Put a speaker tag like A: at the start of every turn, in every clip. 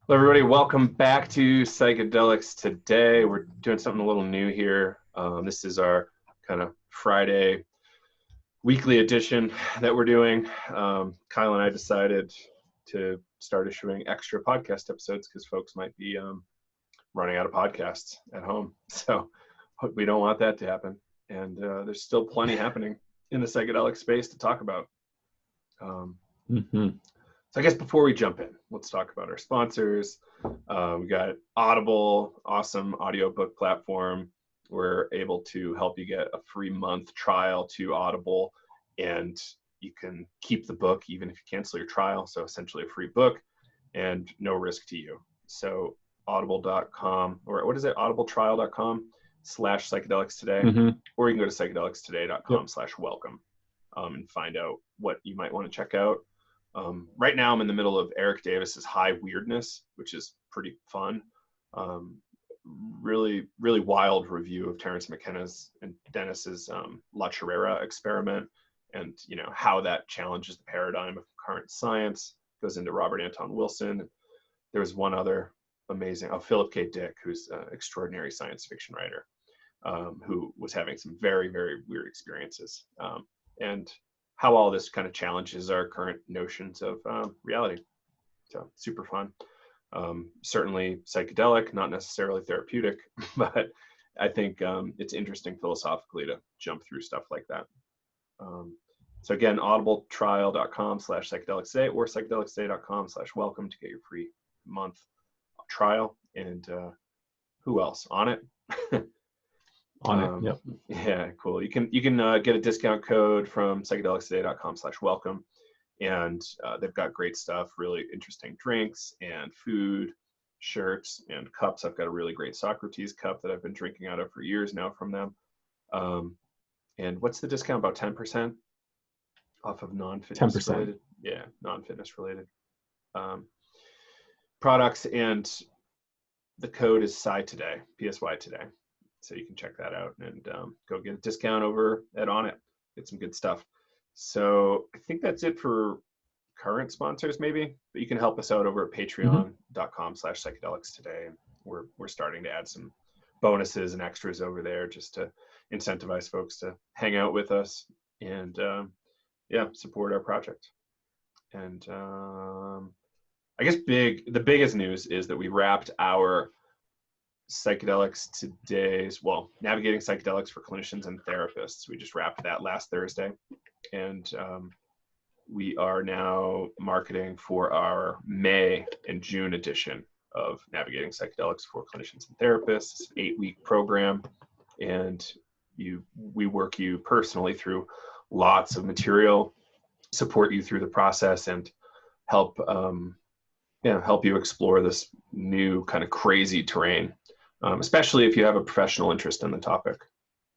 A: Hello, everybody. Welcome back to Psychedelics. Today, we're doing something a little new here. This is our kind of Friday weekly edition that we're doing. Kyle and I decided to start issuing extra podcast episodes because folks might be running out of podcasts at home. So we don't want that to happen. And there's still plenty happening in the psychedelic space to talk about.
B: Mm-hmm.
A: So I guess before we jump in, let's talk about our sponsors. We got Audible, awesome audiobook platform. We're able to help you get a free month trial to Audible, and you can keep the book even if you cancel your trial. So essentially a free book and no risk to you. So audible.com, or what is it? audibletrial.com/psychedelics today,
B: Mm-hmm.
A: or you can go to psychedelicstoday.com
B: Yep.
A: /welcome and find out what you might want to check out. Right now, I'm in the middle of Eric Davis's High Weirdness, which is pretty fun. Really, really wild review of Terence McKenna's and Dennis's La Chirera experiment, and how that challenges the paradigm of current science. Goes into Robert Anton Wilson. There was one other amazing, Philip K. Dick, who's an extraordinary science fiction writer, who was having some very, very weird experiences. And how all this kind of challenges our current notions of reality. So super fun. Certainly psychedelic, not necessarily therapeutic, but I think it's interesting philosophically to jump through stuff like that. So again, audibletrial.com/psychedelics today or psychedelicstoday.com/welcome to get your free month trial. And who else on it?
B: On it. Yep.
A: Yeah, cool. You can get a discount code from psychedelicstoday.com/welcome, and they've got great stuff, really interesting drinks and food, shirts and cups. I've got a really great Socrates cup that I've been drinking out of for years now from them. And what's the discount? About 10% off of non-fitness
B: 10%.
A: related, non-fitness related products, and the code is PSY today. So you can check that out and go get a discount over at On It. Get some good stuff. So I think that's it for current sponsors, maybe. But you can help us out over at
B: Mm-hmm.
A: patreon.com/psychedelics today. We're starting to add some bonuses and extras over there just to incentivize folks to hang out with us and support our project. And I guess the biggest news is that we wrapped our Psychedelics Navigating Psychedelics for Clinicians and Therapists. We just wrapped that last Thursday, and we are now marketing for our May and June edition of Navigating Psychedelics for Clinicians and Therapists. It's an 8-week program, and we work you personally through lots of material, support you through the process, and help you explore this new kind of crazy terrain. Especially if you have a professional interest in the topic.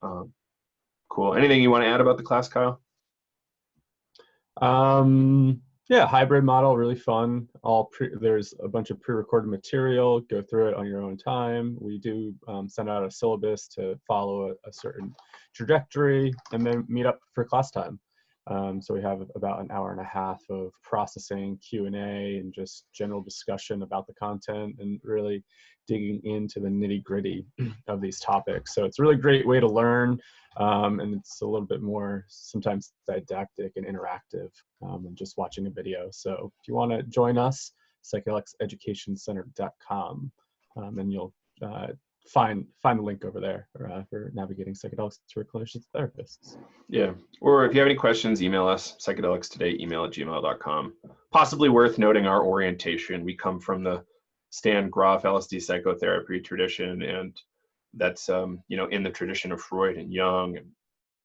A: Cool. Anything you want to add about the class, Kyle?
B: Yeah, hybrid model, really fun. There's a bunch of pre-recorded material. Go through it on your own time. We do send out a syllabus to follow a certain trajectory, and then meet up for class time. So we have about an hour and a half of processing, Q&A, and just general discussion about the content, and really digging into the nitty-gritty of these topics. So it's a really great way to learn, and it's a little bit more sometimes didactic and interactive than just watching a video. So if you want to join us, psychedelicseducationcenter.com, and you'll find the link over there for Navigating Psychedelics for Clinicians and Therapists.
A: Yeah. Or if you have any questions, email us, psychedelicstoday@gmail.com. Possibly worth noting our orientation. We come from the Stan Grof LSD psychotherapy tradition, and that's in the tradition of Freud and Jung, and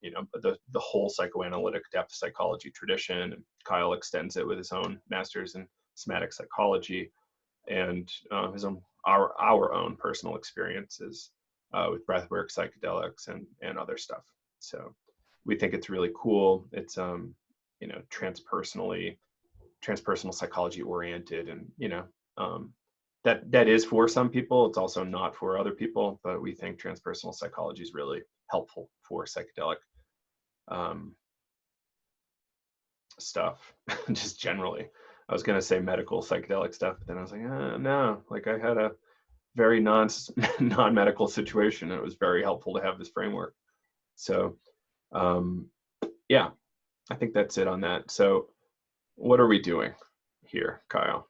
A: the whole psychoanalytic depth psychology tradition. And Kyle extends it with his own master's in somatic psychology and our own personal experiences with breathwork, psychedelics, and other stuff. So we think it's really cool. It's transpersonal psychology oriented, and that is for some people. It's also not for other people, but we think transpersonal psychology is really helpful for psychedelic stuff, just generally. I was gonna say medical psychedelic stuff, but then I was like, no, like I had a very non-medical situation. It was very helpful to have this framework. So um, yeah, I think that's it on that. So what are we doing here, Kyle?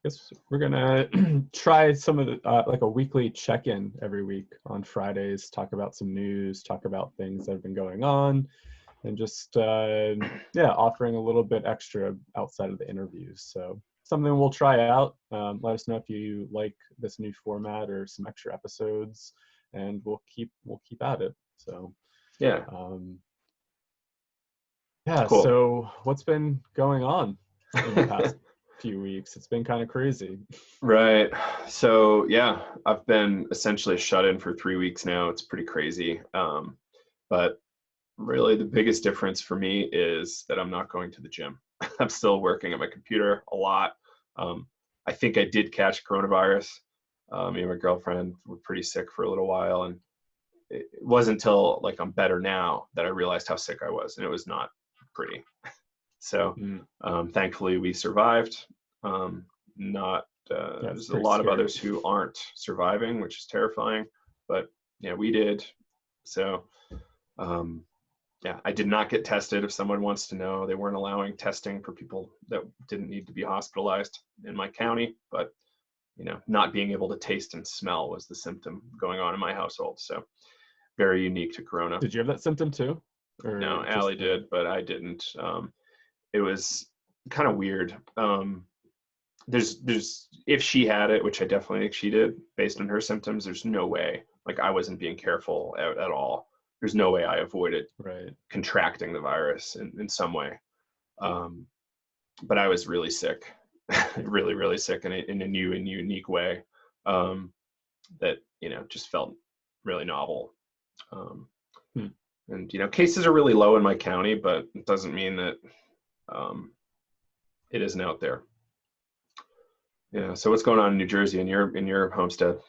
B: Guess we're gonna try some of the like a weekly check-in every week on Fridays, talk about some news, talk about things that have been going on, and just yeah, offering a little bit extra outside of the interviews. So something we'll try out. Let us know if you like this new format or some extra episodes, and we'll keep at it. So
A: Yeah,
B: yeah.
A: cool.
B: So what's been going on in the past few weeks? It's been kind of crazy.
A: Right. So yeah, I've been essentially shut in for 3 weeks now. It's pretty crazy. But really the biggest difference for me is that I'm not going to the gym. I'm still working at my computer a lot. I think I did catch coronavirus. Me and my girlfriend were pretty sick for a little while, and it wasn't until like I'm better now that I realized how sick I was, and it was not pretty. So
B: Mm,
A: thankfully we survived. Not
B: yeah, it's
A: There's a
B: pretty
A: lot of
B: scary.
A: others who aren't surviving, which is terrifying. But yeah, we did. So um, yeah, I did not get tested. If someone wants to know, they weren't allowing testing for people that didn't need to be hospitalized in my county. But not being able to taste and smell was the symptom going on in my household. So very unique to Corona.
B: Did you have that symptom too,
A: No,
B: or
A: Allie
B: just the?
A: did, but I didn't. It was kind of weird. There's if she had it, which I definitely think she did, based on her symptoms, there's no way. Like I wasn't being careful at all. There's no way I avoided
B: Right.
A: contracting the virus in some way. Um, but I was really sick, really, really sick in a new and unique way that just felt really novel. Um,
B: Hmm.
A: and cases are really low in my county, but it doesn't mean that um, it isn't out there. Yeah. So what's going on in New Jersey in your homestead?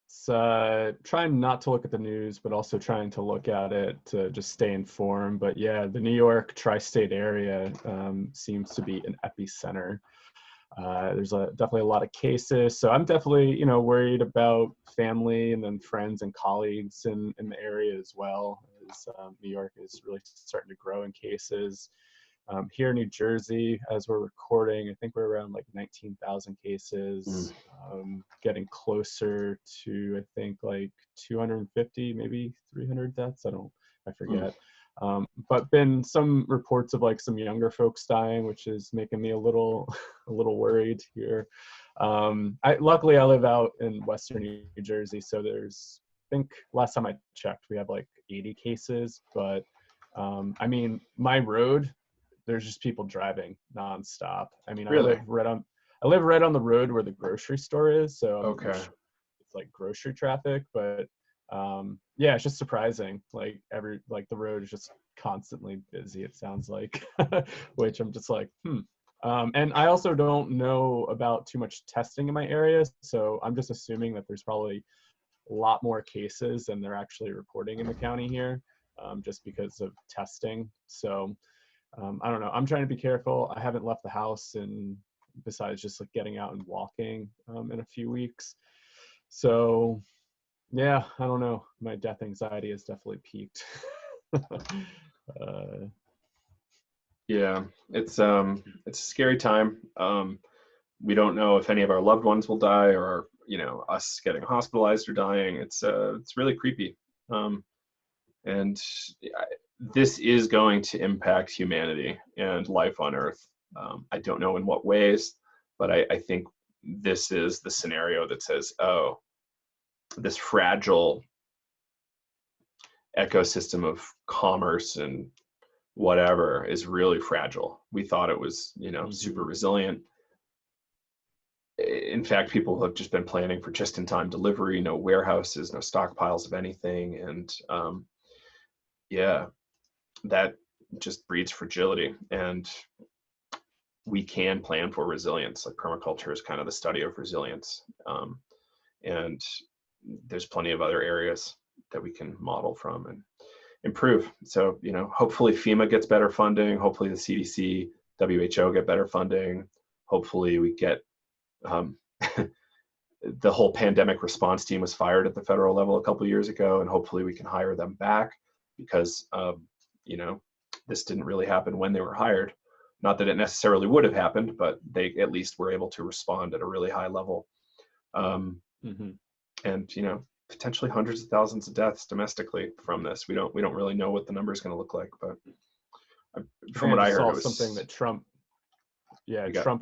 B: So trying not to look at the news, but also trying to look at it to just stay informed. But yeah, the New York tri-state area seems to be an epicenter. There's definitely a lot of cases, so I'm definitely worried about family and then friends and colleagues in the area as well. As New York is really starting to grow in cases. Here in New Jersey, as we're recording, I think we're around like 19,000
A: Mm.
B: cases, getting closer to, I think, like 250, maybe 300 deaths. I
A: Mm.
B: forget. But been some reports of like some younger folks dying, which is making me a little, a little worried here. Luckily I live out in Western New Jersey, so I think last time I checked, we have like 80 cases, but I mean, my road, there's just people driving nonstop. I mean,
A: Really?
B: I live right on the road where the grocery store is, so
A: Okay.
B: it's like grocery traffic. But yeah, it's just surprising. Like the road is just constantly busy. It sounds like, which I'm just like, hmm. And I also don't know about too much testing in my area, so I'm just assuming that there's probably a lot more cases than they're actually reporting in the county here, just because of testing. So I don't know. I'm trying to be careful. I haven't left the house, and besides just like getting out and walking in a few weeks. So yeah, I don't know. My death anxiety has definitely peaked. uh,
A: Yeah. It's a scary time. We don't know if any of our loved ones will die, or us getting hospitalized or dying. It's really creepy. And this is going to impact humanity and life on Earth. I don't know in what ways, but I think this is the scenario that says, oh, this fragile ecosystem of commerce and whatever is really fragile. We thought it was, super
B: mhm.
A: resilient. In fact, people have just been planning for just-in-time delivery, no warehouses, no stockpiles of anything, and yeah, that just breeds fragility. And we can plan for resilience. Like permaculture is kind of the study of resilience, and there's plenty of other areas that we can model from. And improve. So, hopefully FEMA gets better funding. Hopefully the CDC, WHO get better funding. Hopefully we get the whole pandemic response team was fired at the federal level a couple of years ago, and hopefully we can hire them back because, this didn't really happen when they were hired. Not that it necessarily would have happened, but they at least were able to respond at a really high level. And, potentially hundreds of thousands of deaths domestically from this. We don't really know what the number is going to look like, but from what I heard, it was
B: something that Trump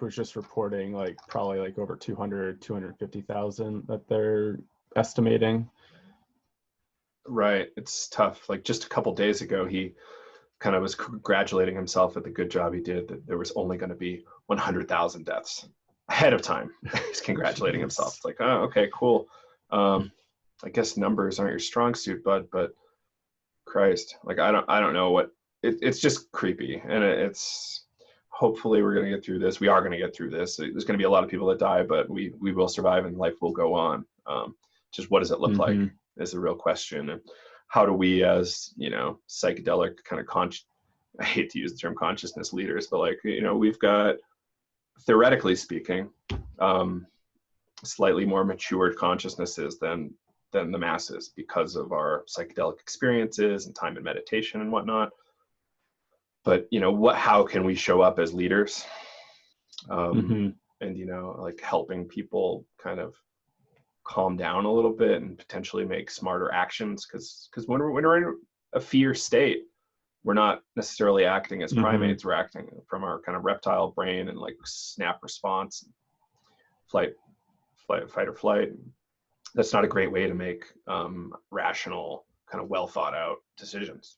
B: was just reporting, like probably like over 250,000 that they're estimating.
A: Right. It's tough. Like just a couple days ago, he kind of was congratulating himself at the good job he did, that there was only going to be 100,000 deaths ahead of time. He's congratulating himself. It's like, oh, okay, cool. I guess numbers aren't your strong suit, bud, but Christ, like, I don't know what, it's just creepy. And it's, hopefully we're going to get through this. We are going to get through this. There's going to be a lot of people that die, but we will survive and life will go on. Just what does it look like is the real question. And how do we, as, psychedelic kind of I hate to use the term consciousness leaders, but like, we've got, theoretically speaking, slightly more matured consciousnesses than the masses because of our psychedelic experiences and time in meditation and whatnot. But, how can we show up as leaders? And, like helping people kind of calm down a little bit and potentially make smarter actions. Because when we're in a fear state, we're not necessarily acting as primates. We're acting from our kind of reptile brain and like snap response, fight or flight. That's not a great way to make rational, kind of well thought out decisions,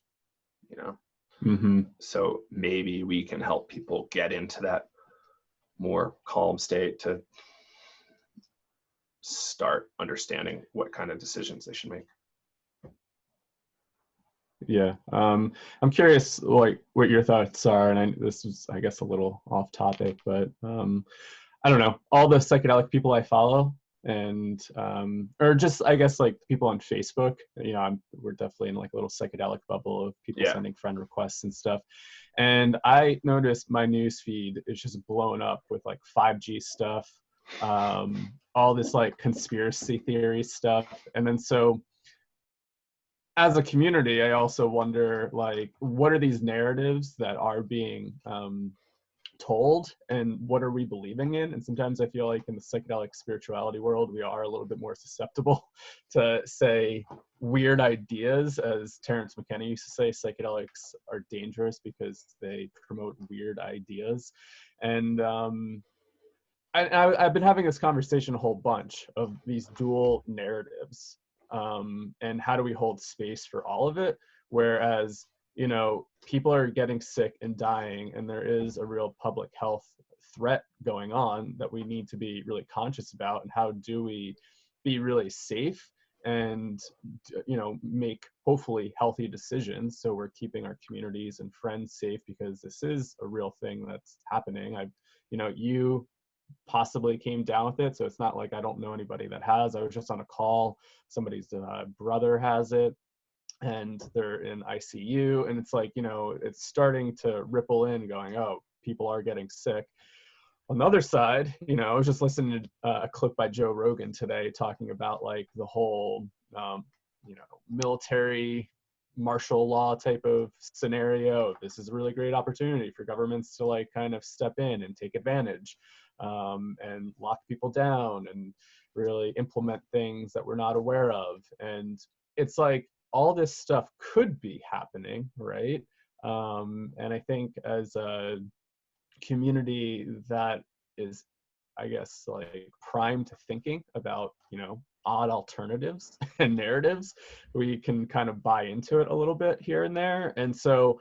A: So maybe we can help people get into that more calm state to start understanding what kind of decisions they should make.
B: Yeah. I'm curious, like, what your thoughts are, and this is, I guess, a little off topic, but I don't know, all the psychedelic people I follow, and or just, I guess, like people on Facebook, we're definitely in like a little psychedelic bubble of people sending friend requests and stuff. And I noticed my news feed is just blown up with like 5G stuff, all this like conspiracy theory stuff. And then so as a community, I also wonder, like, what are these narratives that are being told, and what are we believing in? And sometimes I feel like in the psychedelic spirituality world, we are a little bit more susceptible to, say, weird ideas. As Terence McKenna used to say, psychedelics are dangerous because they promote weird ideas. And I've been having this conversation a whole bunch of these dual narratives. And how do we hold space for all of it? Whereas, people are getting sick and dying, and there is a real public health threat going on that we need to be really conscious about. And how do we be really safe and, make hopefully healthy decisions so we're keeping our communities and friends safe, because this is a real thing that's happening. You possibly came down with it, so it's not like I don't know anybody that has. I was just on a call, somebody's brother has it, and they're in ICU, and it's like, it's starting to ripple in, going, oh, people are getting sick. On the other side, I was just listening to a clip by Joe Rogan today talking about like the whole military martial law type of scenario. This is a really great opportunity for governments to like kind of step in and take advantage, and lock people down and really implement things that we're not aware of. And it's like all this stuff could be happening, right? And I think as a community that is, I guess, like primed to thinking about, odd alternatives and narratives, we can kind of buy into it a little bit here and there. And so,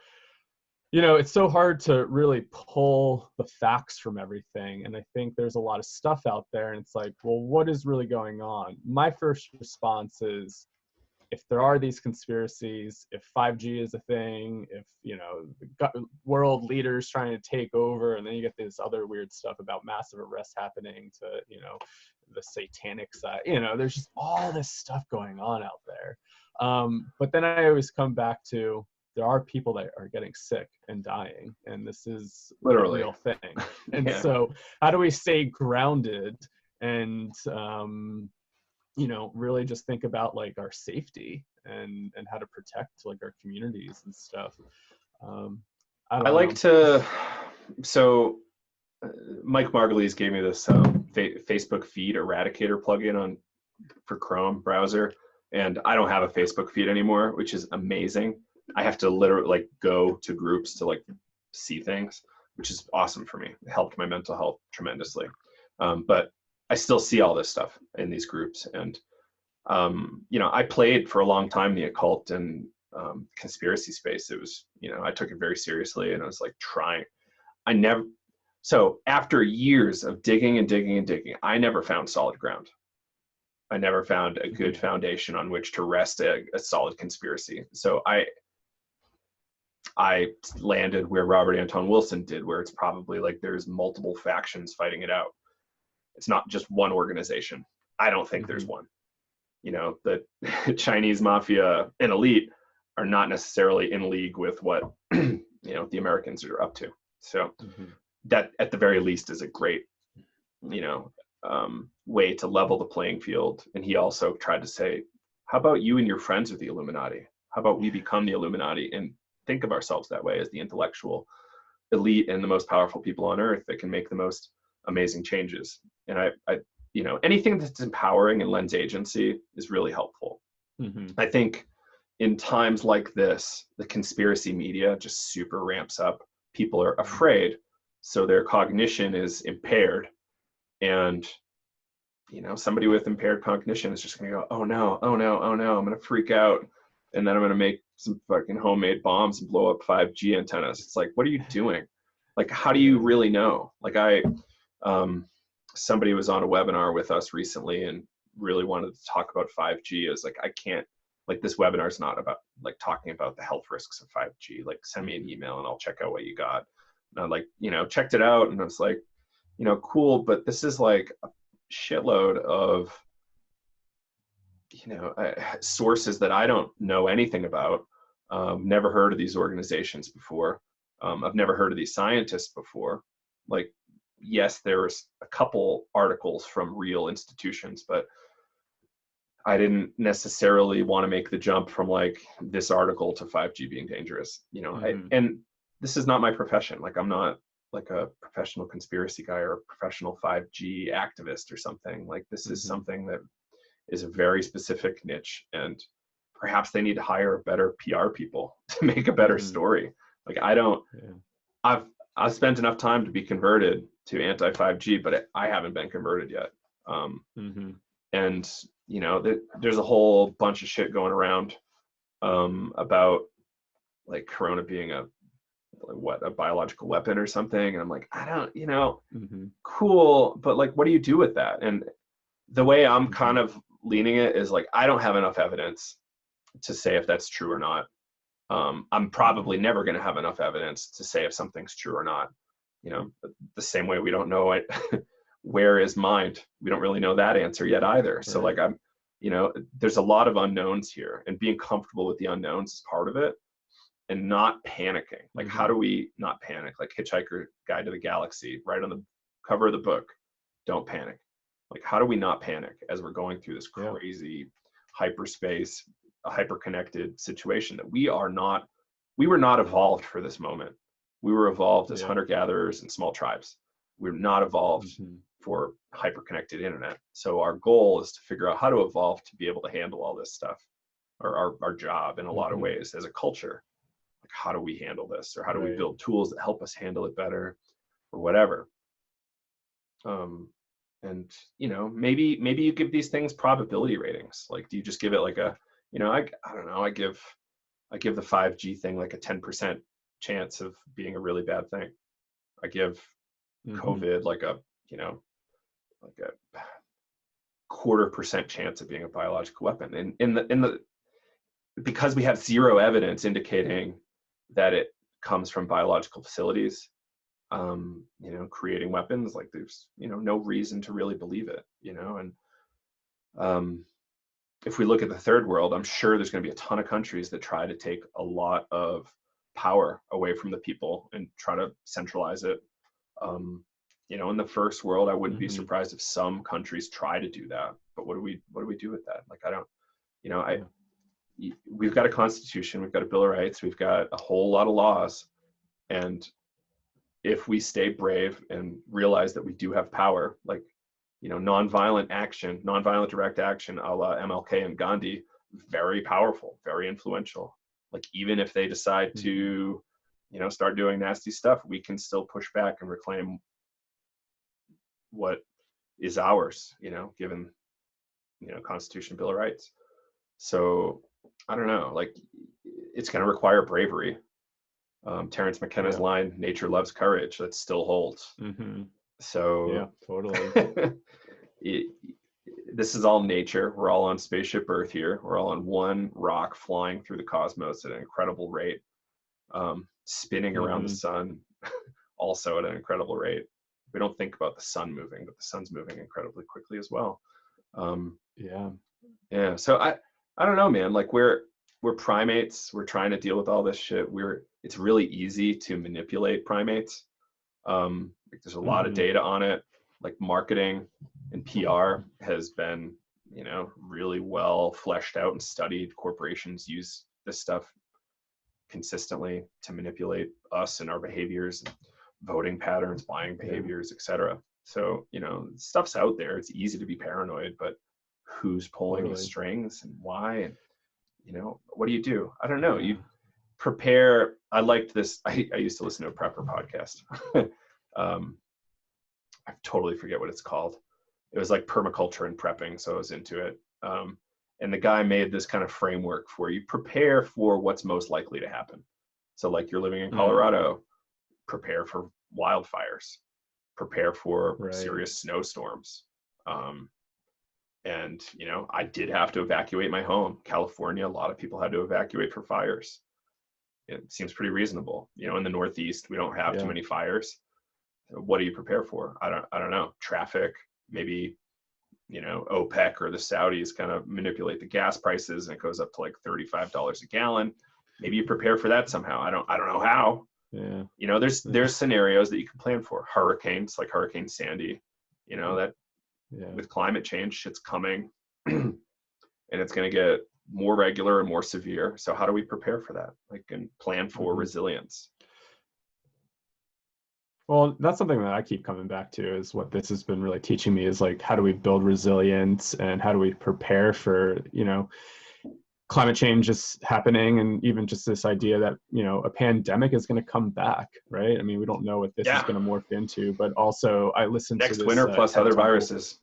B: it's so hard to really pull the facts from everything. And I think there's a lot of stuff out there, and it's like, well, what is really going on? My first response is, if there are these conspiracies, if 5G is a thing, if, the world leaders trying to take over, and then you get this other weird stuff about massive arrests happening to, the satanic side, there's just all this stuff going on out there. But then I always come back to, there are people that are getting sick and dying, and this is
A: Literally.
B: a real thing. And
A: Yeah.
B: so how do we stay grounded and really just think about like our safety and how to protect like our communities and stuff. I
A: I
B: don't
A: like
B: know.
A: to, so Mike Margulies gave me this Facebook feed eradicator plugin for Chrome browser, and I don't have a Facebook feed anymore, which is amazing. I have to literally like go to groups to like see things, which is awesome for me. It helped my mental health tremendously. But I still see all this stuff in these groups, and I played for a long time the occult and conspiracy space. It was, I took it very seriously, and I was like trying. I never. So after years of digging and digging and digging, I never found solid ground. I never found a good foundation on which to rest a solid conspiracy. So I landed where Robert Anton Wilson did, where it's probably like there's multiple factions fighting it out. It's not just one organization. I don't think there's one. The Chinese mafia and elite are not necessarily in league with what the Americans are up to. So that at the very least is a great way to level the playing field. And he also tried to say, how about you and your friends are the Illuminati? How about we become the Illuminati and think of ourselves that way as the intellectual elite and the most powerful people on earth that can make the most amazing changes. And I anything that's empowering and lends agency is really helpful. I think in times like this, the conspiracy media just super ramps up. People are afraid, so their cognition is impaired. And somebody with impaired cognition is just going to go, oh no, I'm going to freak out, and then I'm going to make some fucking homemade bombs and blow up 5G antennas. It's like, what are you doing? Like, how do you really know? Like somebody was on a webinar with us recently and really wanted to talk about 5G. I was like, I can't, like, this webinar is not about like talking about the health risks of 5G. Like, send me an email and I'll check out what you got. And I like, checked it out, and I was like, cool, but this is like a shitload of, sources that I don't know anything about. Never heard of these organizations before. I've never heard of these scientists before. Like, yes, there's a couple articles from real institutions, but I didn't necessarily want to make the jump from like this article to 5G being dangerous, and this is not my profession. Like, I'm not like a professional conspiracy guy or a professional 5G activist or something. Like, this is something that is a very specific niche, and perhaps they need to hire better PR people to make a better story. Like, I've spent enough time to be converted to anti-5G, but I haven't been converted yet. And there's a whole bunch of shit going around about like Corona being a biological weapon or something. And I'm like, I don't, cool, but like, what do you do with that? And the way I'm kind of leaning it is like, I don't have enough evidence to say if that's true or not. I'm probably never going to have enough evidence to say if something's true or not. The same way we don't know it. Where is mind? We don't really know that answer yet either. So like, there's a lot of unknowns here, and being comfortable with the unknowns is part of it, and not panicking. Like, how do we not panic? Like Hitchhiker Guide to the Galaxy, right on the cover of the book, don't panic. Like, how do we not panic as we're going through this crazy hyperspace, a hyper-connected situation that we were not evolved for this moment. We were evolved as hunter-gatherers and small tribes. We're not evolved for hyper-connected internet. So our goal is to figure out how to evolve to be able to handle all this stuff, or our job in a lot of ways as a culture. Like, how do we handle this, or how do we build tools that help us handle it better, or whatever. And maybe you give these things probability ratings. Like, do you just give it like a, I don't know, I give the 5G thing like a 10% chance of being a really bad thing. I give COVID like a 0.25% chance of being a biological weapon. And in the because we have zero evidence indicating that it comes from biological facilities, creating weapons, like, there's, no reason to really believe it, and if we look at the third world, I'm sure there's going to be a ton of countries that try to take a lot of power away from the people and try to centralize it. In the first world, I wouldn't be
B: Hmm.
A: surprised if some countries try to do that. But what do we do with that? Like, I don't, I
B: Yeah.
A: we've got a constitution, we've got a bill of rights, we've got a whole lot of laws, and if we stay brave and realize that we do have power, like, nonviolent action, nonviolent direct action, a la MLK and Gandhi, very powerful, very influential. Like, even if they decide
B: Hmm.
A: to, start doing nasty stuff, we can still push back and reclaim what is ours, given, Constitution, Bill of Rights. So I don't know, like, it's going to require bravery. Terrence McKenna's
B: Yeah.
A: line, "Nature loves courage," that still holds.
B: Hmm. Yeah,
A: So
B: totally.
A: it, this is all nature. We're all on spaceship Earth here. We're all on one rock flying through the cosmos at an incredible rate, spinning around the
B: Hmm.
A: sun also at an incredible rate. We don't think about the sun moving, but the sun's moving incredibly quickly as well. Um,
B: Yeah.
A: yeah, so I don't know, man. Like, we're primates. We're trying to deal with all this shit. It's really easy to manipulate primates. Like, there's a lot of
B: Hmm.
A: data on it. Like, marketing and PR has been, really well fleshed out and studied. Corporations use this stuff consistently to manipulate us and our behaviors, voting patterns, buying
B: Yeah,
A: behaviors, etc. So, stuff's out there. It's easy to be paranoid, but who's pulling the
B: totally.
A: strings and why? And, what do you do? I don't know.
B: Yeah.
A: You prepare. I liked this. I used to listen to a prepper podcast. um, I totally forget what it's called. It was like permaculture and prepping, so I was into it. And the guy made this kind of framework for you prepare for what's most likely to happen. So, like, you're living in
B: Mm,
A: Colorado, prepare for wildfires, prepare for
B: right.
A: serious snowstorms. Um, and I did have to evacuate my home. California, a lot of people had to evacuate for fires. It seems pretty reasonable. In the Northeast, we don't have too
B: Yeah.
A: many fires. What do you prepare for? I don't know. Traffic, maybe, OPEC or the Saudis kind of manipulate the gas prices and it goes up to like $35 a gallon. Maybe you prepare for that somehow. I don't know how.
B: Yeah.
A: There's scenarios that you can plan for. Hurricanes, like Hurricane Sandy, that
B: Yeah.
A: with climate change, shit's coming and it's going to get more regular and more severe. So how do we prepare for that? Like, and plan for
B: Hmm.
A: resilience.
B: Well, that's something that I keep coming back to is what this has been really teaching me is like, how do we build resilience and how do we prepare for, climate change is happening and even just this idea that, a pandemic is going to come back, right? I mean, we don't know what this is
A: Yeah.
B: going to morph into, but also I listened to
A: Next
B: this
A: winter plus
B: TED
A: other
B: talk.
A: viruses.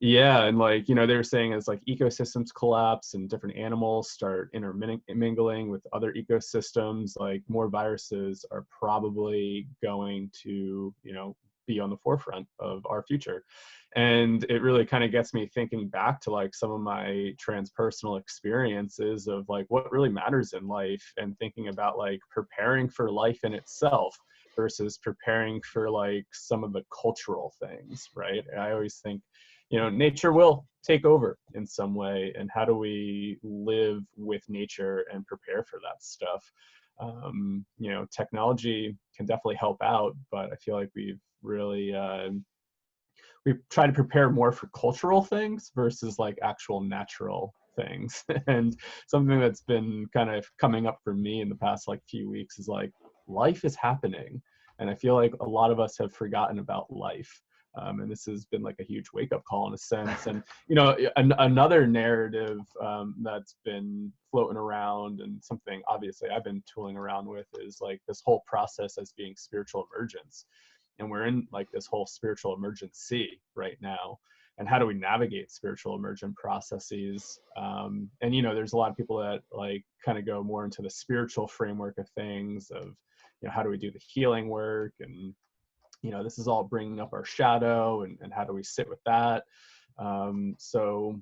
B: Yeah, and like, they were saying as like ecosystems collapse and different animals start intermingling with other ecosystems, like more viruses are probably going to, be on the forefront of our future. And it really kind of gets me thinking back to like some of my transpersonal experiences of like what really matters in life and thinking about like preparing for life in itself versus preparing for like some of the cultural things, right? I always think nature will take over in some way, and how do we live with nature and prepare for that stuff? Technology can definitely help out, but I feel like we've tried to prepare more for cultural things versus like actual natural things. And something that's been kind of coming up for me in the past like few weeks is like life is happening, and I feel like a lot of us have forgotten about life. And this has been like a huge wake-up call in a sense. And another narrative that's been floating around and something obviously I've been tooling around with is like this whole process as being spiritual emergence, and we're in like this whole spiritual emergency right now. And how do we navigate spiritual emergent processes? And there's a lot of people that like kind of go more into the spiritual framework of things of how do we do the healing work, and this is all bringing up our shadow, and how do we sit with that? So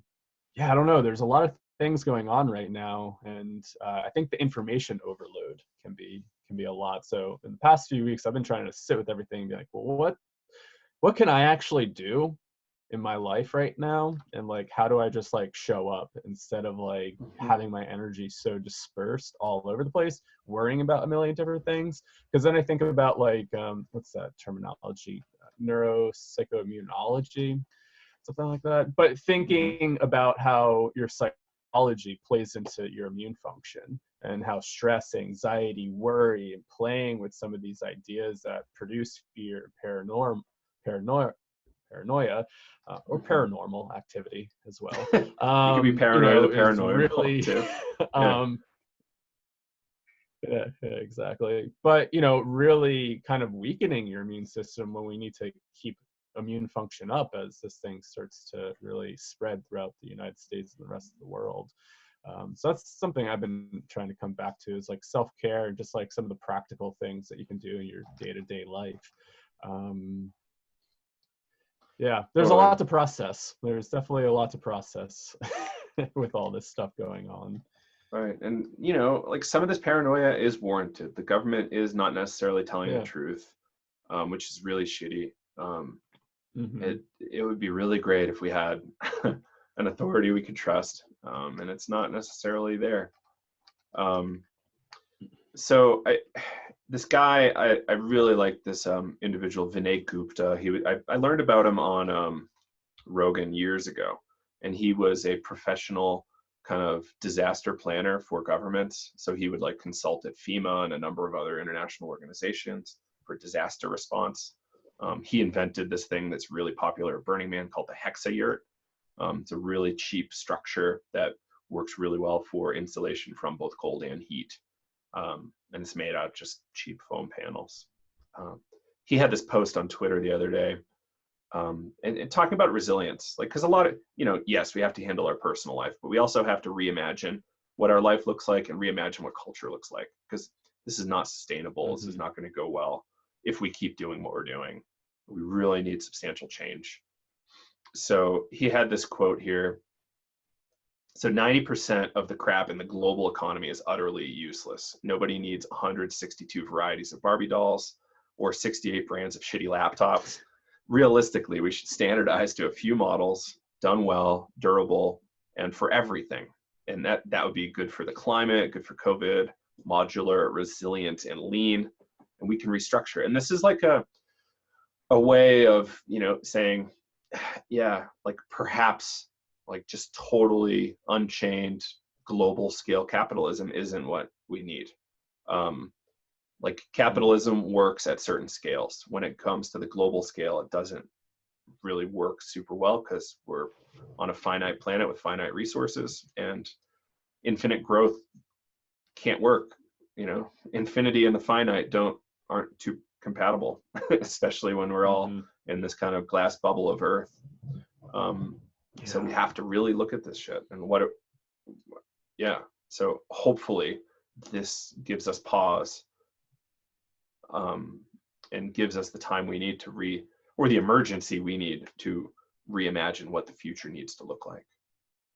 B: yeah, I don't know, there's a lot of things going on right now, and I think the information overload can be a lot. So in the past few weeks I've been trying to sit with everything and be like, well, what can I actually do in my life right now, and like how do I just like show up instead of like having my energy so dispersed all over the place, worrying about a million different things. Because then I think about like what's that terminology, neuropsychoimmunology, something like that, but thinking about how your psychology plays into your immune function, and how stress, anxiety, worry, and playing with some of these ideas that produce fear, paranoia, or paranormal activity as well.
A: You could be
B: You
A: paranoid of
B: know,
A: the
B: is
A: paranoid
B: really,
A: too. Yeah.
B: um, yeah, exactly. But, you know, really kind of weakening your immune system when we need to keep immune function up as this thing starts to really spread throughout the United States and the rest of the world. So that's something I've been trying to come back to, is like self-care and just like some of the practical things that you can do in your day-to-day life. Yeah, there's a
A: Totally.
B: lot to process. There's definitely a lot to process with all this stuff going on.
A: Right. And, you know, like some of this paranoia is warranted. The government is not necessarily telling the
B: Yeah.
A: truth, which is really shitty.
B: Mm-hmm.
A: It would be really great if we had an authority we could trust, and it's not necessarily there. So this guy, I really like this individual, Vinay Gupta. I learned about him on Rogan years ago, and he was a professional kind of disaster planner for governments. So he would like consult at FEMA and a number of other international organizations for disaster response. He invented this thing that's really popular at Burning Man called the hexayurt. It's a really cheap structure that works really well for insulation from both cold and heat. And it's made out of just cheap foam panels. He had this post on Twitter the other day, and talking about resilience, like, because a lot of, you know, yes, we have to handle our personal life, but we also have to reimagine what our life looks like and reimagine what culture looks like, because this is not sustainable. This is not going to go well if we keep doing what we're doing. We really need substantial change. So he had this quote here. So 90% of the crap in the global economy is utterly useless. Nobody needs 162 varieties of Barbie dolls or 68 brands of shitty laptops. Realistically, we should standardize to a few models, done well, durable, and for everything. And that would be good for the climate, good for COVID, modular, resilient, and lean. And we can restructure. And this is like a way of, you know, saying, yeah, like perhaps like just totally unchained global scale capitalism isn't what we need. Like capitalism works at certain scales. When it comes to the global scale, it doesn't really work super well because we're on a finite planet with finite resources, and infinite growth can't work. You know, infinity and the finite aren't too compatible, especially when we're all in this kind of glass bubble of Earth. So we have to really look at this shit and so hopefully this gives us pause, and gives us the time we need or the emergency we need to reimagine what the future needs to look like.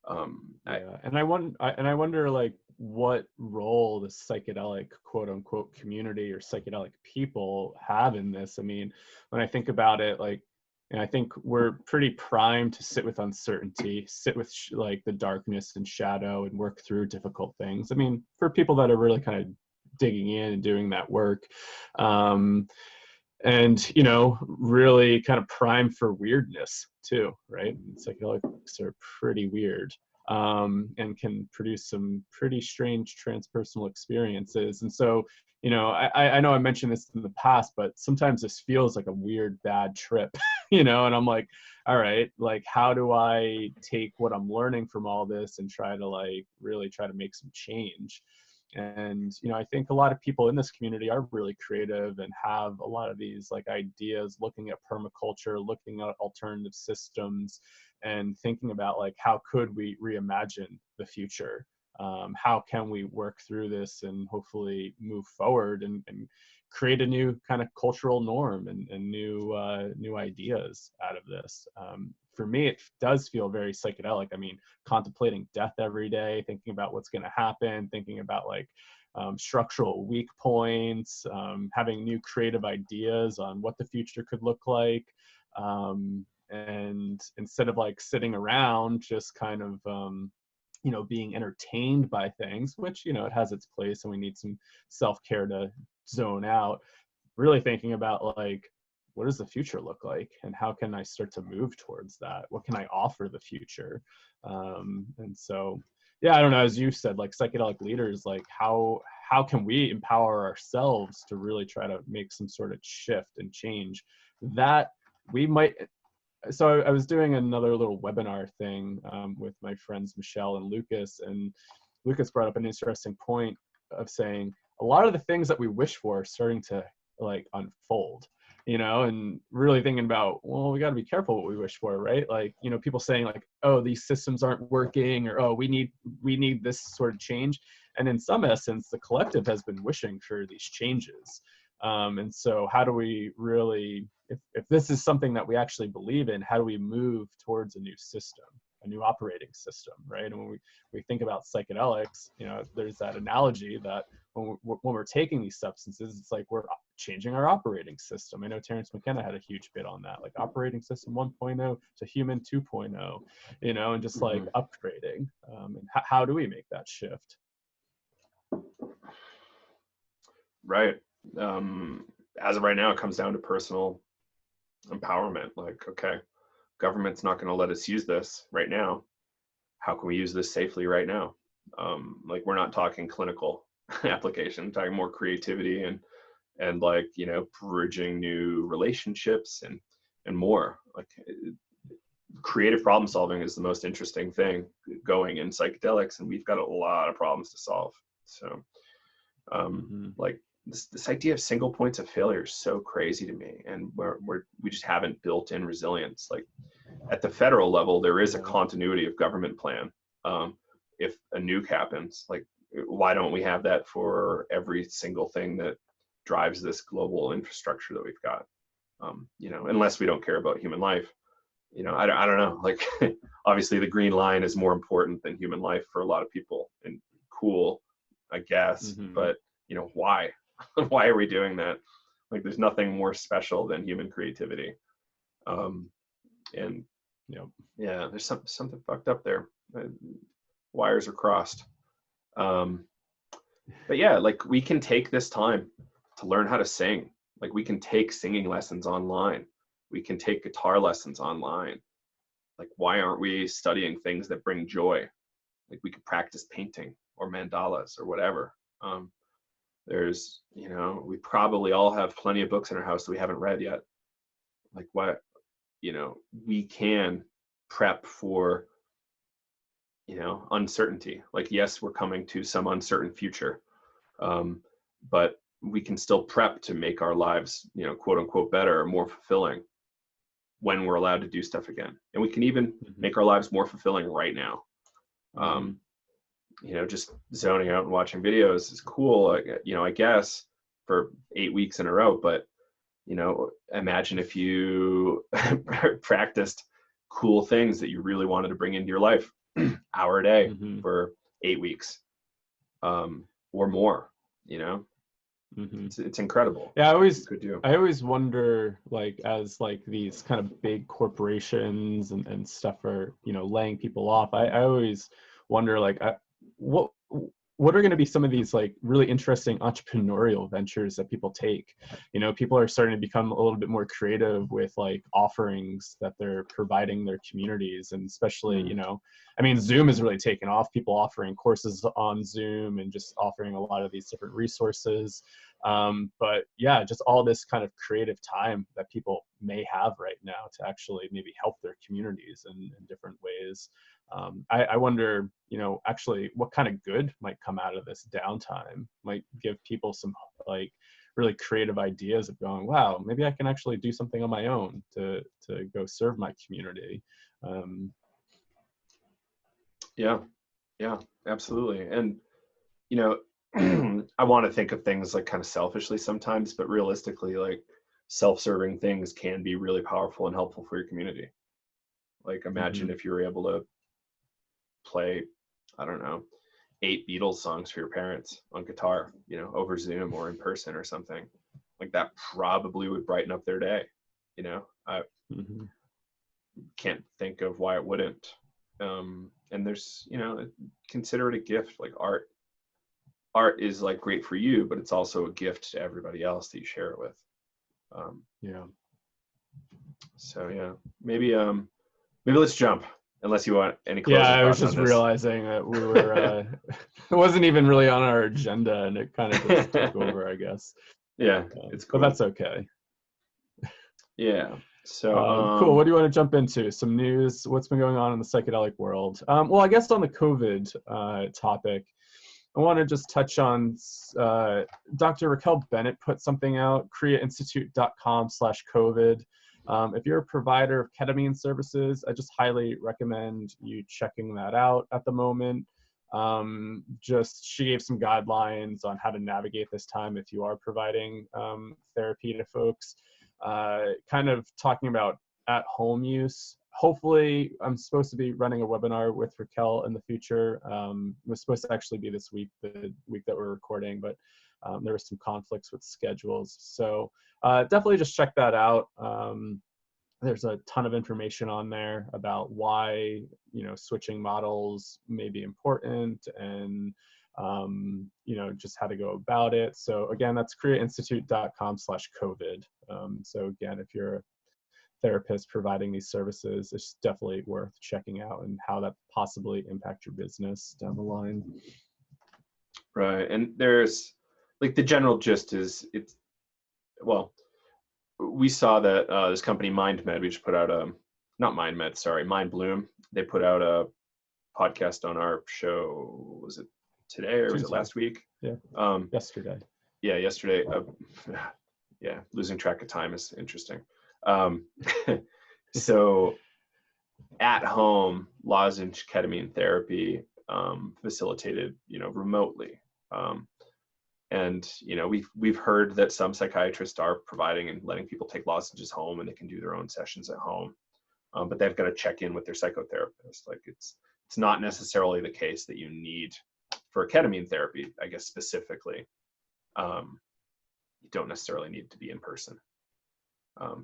B: And I wonder like what role the psychedelic quote unquote community or psychedelic people have in this. I mean, when I think about it, like, and I think we're pretty primed to sit with uncertainty, sit with like the darkness and shadow and work through difficult things. I mean, for people that are really kind of digging in and doing that work, and, you know, really kind of primed for weirdness too, right? Psychedelics are pretty weird, and can produce some pretty strange transpersonal experiences. And so, you know, I know I mentioned this in the past, but sometimes this feels like a weird, bad trip, you know, and I'm like, all right, like, how do I take what I'm learning from all this and try to like really try to make some change? And, you know, I think a lot of people in this community are really creative and have a lot of these like ideas, looking at permaculture, looking at alternative systems, and thinking about like, how could we reimagine the future? How can we work through this and hopefully move forward and create a new kind of cultural norm and new ideas out of this? For me, it does feel very psychedelic. I mean, contemplating death every day, thinking about what's going to happen, thinking about like structural weak points, having new creative ideas on what the future could look like. and instead of like sitting around just kind of being entertained by things, which it has its place and we need some self-care to zone out, really thinking about like, what does the future look like and how can I start to move towards that? What can I offer the future? And so, yeah, I don't know, as you said, like psychedelic leaders, like how can we empower ourselves to really try to make some sort of shift and change that we might. So I was doing another little webinar thing with my friends Michelle and Lucas, and Lucas brought up an interesting point of saying a lot of the things that we wish for are starting to like unfold, and really thinking about, well, we got to be careful what we wish for, right? Like, people saying like, oh, these systems aren't working, or oh, we need this sort of change. And in some essence, the collective has been wishing for these changes. And so how do we really, if this is something that we actually believe in, how do we move towards a new system, a new operating system, right? And when we think about psychedelics, there's that analogy that when we're taking these substances, it's like we're changing our operating system. I know Terrence McKenna had a huge bit on that, like operating system 1.0 to human 2.0, and just like upgrading. And how do we make that shift?
A: Right. As of right now, it comes down to personal empowerment. Like, okay, government's not going to let us use this right now. How can we use this safely right now? Like, we're not talking clinical application, we're talking more creativity and like, bridging new relationships and more. Like, creative problem solving is the most interesting thing going in psychedelics, and we've got a lot of problems to solve. So like this idea of single points of failure is so crazy to me, and we just haven't built in resilience. Like, at the federal level, there is a continuity of government plan. If a nuke happens, like, why don't we have that for every single thing that drives this global infrastructure that we've got? Unless we don't care about human life. I don't know. Like, obviously the green line is more important than human life for a lot of people, and cool, I guess. But why? Why are we doing that? Like, there's nothing more special than human creativity. And yeah, there's something fucked up there. Wires are crossed. But yeah, like, we can take this time to learn how to sing. Like, we can take singing lessons online. We can take guitar lessons online. Like, why aren't we studying things that bring joy? Like, we could practice painting or mandalas or whatever. There's, we probably all have plenty of books in our house that we haven't read yet. Like, what, we can prep for, uncertainty. Like, yes, we're coming to some uncertain future, but we can still prep to make our lives, quote unquote, better or more fulfilling when we're allowed to do stuff again. And we can even make our lives more fulfilling right now. Just zoning out and watching videos is cool, I guess, for 8 weeks in a row. But, imagine if you practiced cool things that you really wanted to bring into your life, hour a day for 8 weeks, or more, It's incredible.
B: Yeah, I always wonder, like, as like these kind of big corporations and stuff are, laying people off. I always wonder, like, what are going to be some of these like really interesting entrepreneurial ventures that people take? People are starting to become a little bit more creative with like offerings that they're providing their communities, and especially, Zoom has really taken off. People offering courses on Zoom and just offering a lot of these different resources. But yeah, just all this kind of creative time that people may have right now to actually maybe help their communities in different ways. I wonder, actually what kind of good might come out of this downtime, might give people some like really creative ideas of going, wow, maybe I can actually do something on my own to go serve my community.
A: Yeah, absolutely. And, I want to think of things like kind of selfishly sometimes, but realistically, like, self-serving things can be really powerful and helpful for your community. Like, imagine if you were able to play, I don't know, 8 Beatles songs for your parents on guitar, over Zoom or in person or something. Like, that probably would brighten up their day. can't think of why it wouldn't. And there's, consider it a gift. Like art is like great for you, but it's also a gift to everybody else that you share it with.
B: Yeah.
A: So yeah, maybe let's jump. Unless you want any closing
B: Yeah, I was
A: thoughts
B: just
A: on this.
B: realizing that we were, it wasn't even really on our agenda, and it kind of just took over, I guess.
A: Yeah, it's cool.
B: But that's okay.
A: Yeah. So
B: Cool. What do you want to jump into? Some news. What's been going on in the psychedelic world? Well, I guess on the COVID topic, I want to just touch on Dr. Raquel Bennett put something out, koreainstitute.com/COVID. If you're a provider of ketamine services, I just highly recommend you checking that out at the moment. She gave some guidelines on how to navigate this time if you are providing therapy to folks. Kind of talking about at-home use. Hopefully, I'm supposed to be running a webinar with Raquel in the future. It was supposed to actually be this week, the week that we're recording, but there were some conflicts with schedules. So definitely just check that out. There's a ton of information on there about why, switching models may be important, and just how to go about it. So again, that's koreainstitute.com/COVID. So again, if you're a therapist providing these services, it's definitely worth checking out, and how that possibly impact your business down the line.
A: Right. And there's like the general gist is we saw that this company MindMed, we just put out not MindMed, sorry, MindBloom. They put out a podcast on our show. Was it today or was it last week?
B: Yeah. Yesterday.
A: Yeah, yesterday. Yeah, losing track of time is interesting. So at home lozenge ketamine therapy facilitated, remotely. And we've heard that some psychiatrists are providing and letting people take lozenges home, and they can do their own sessions at home. But they've got to check in with their psychotherapist. Like it's not necessarily the case that you need for ketamine therapy, I guess specifically. You don't necessarily need to be in person,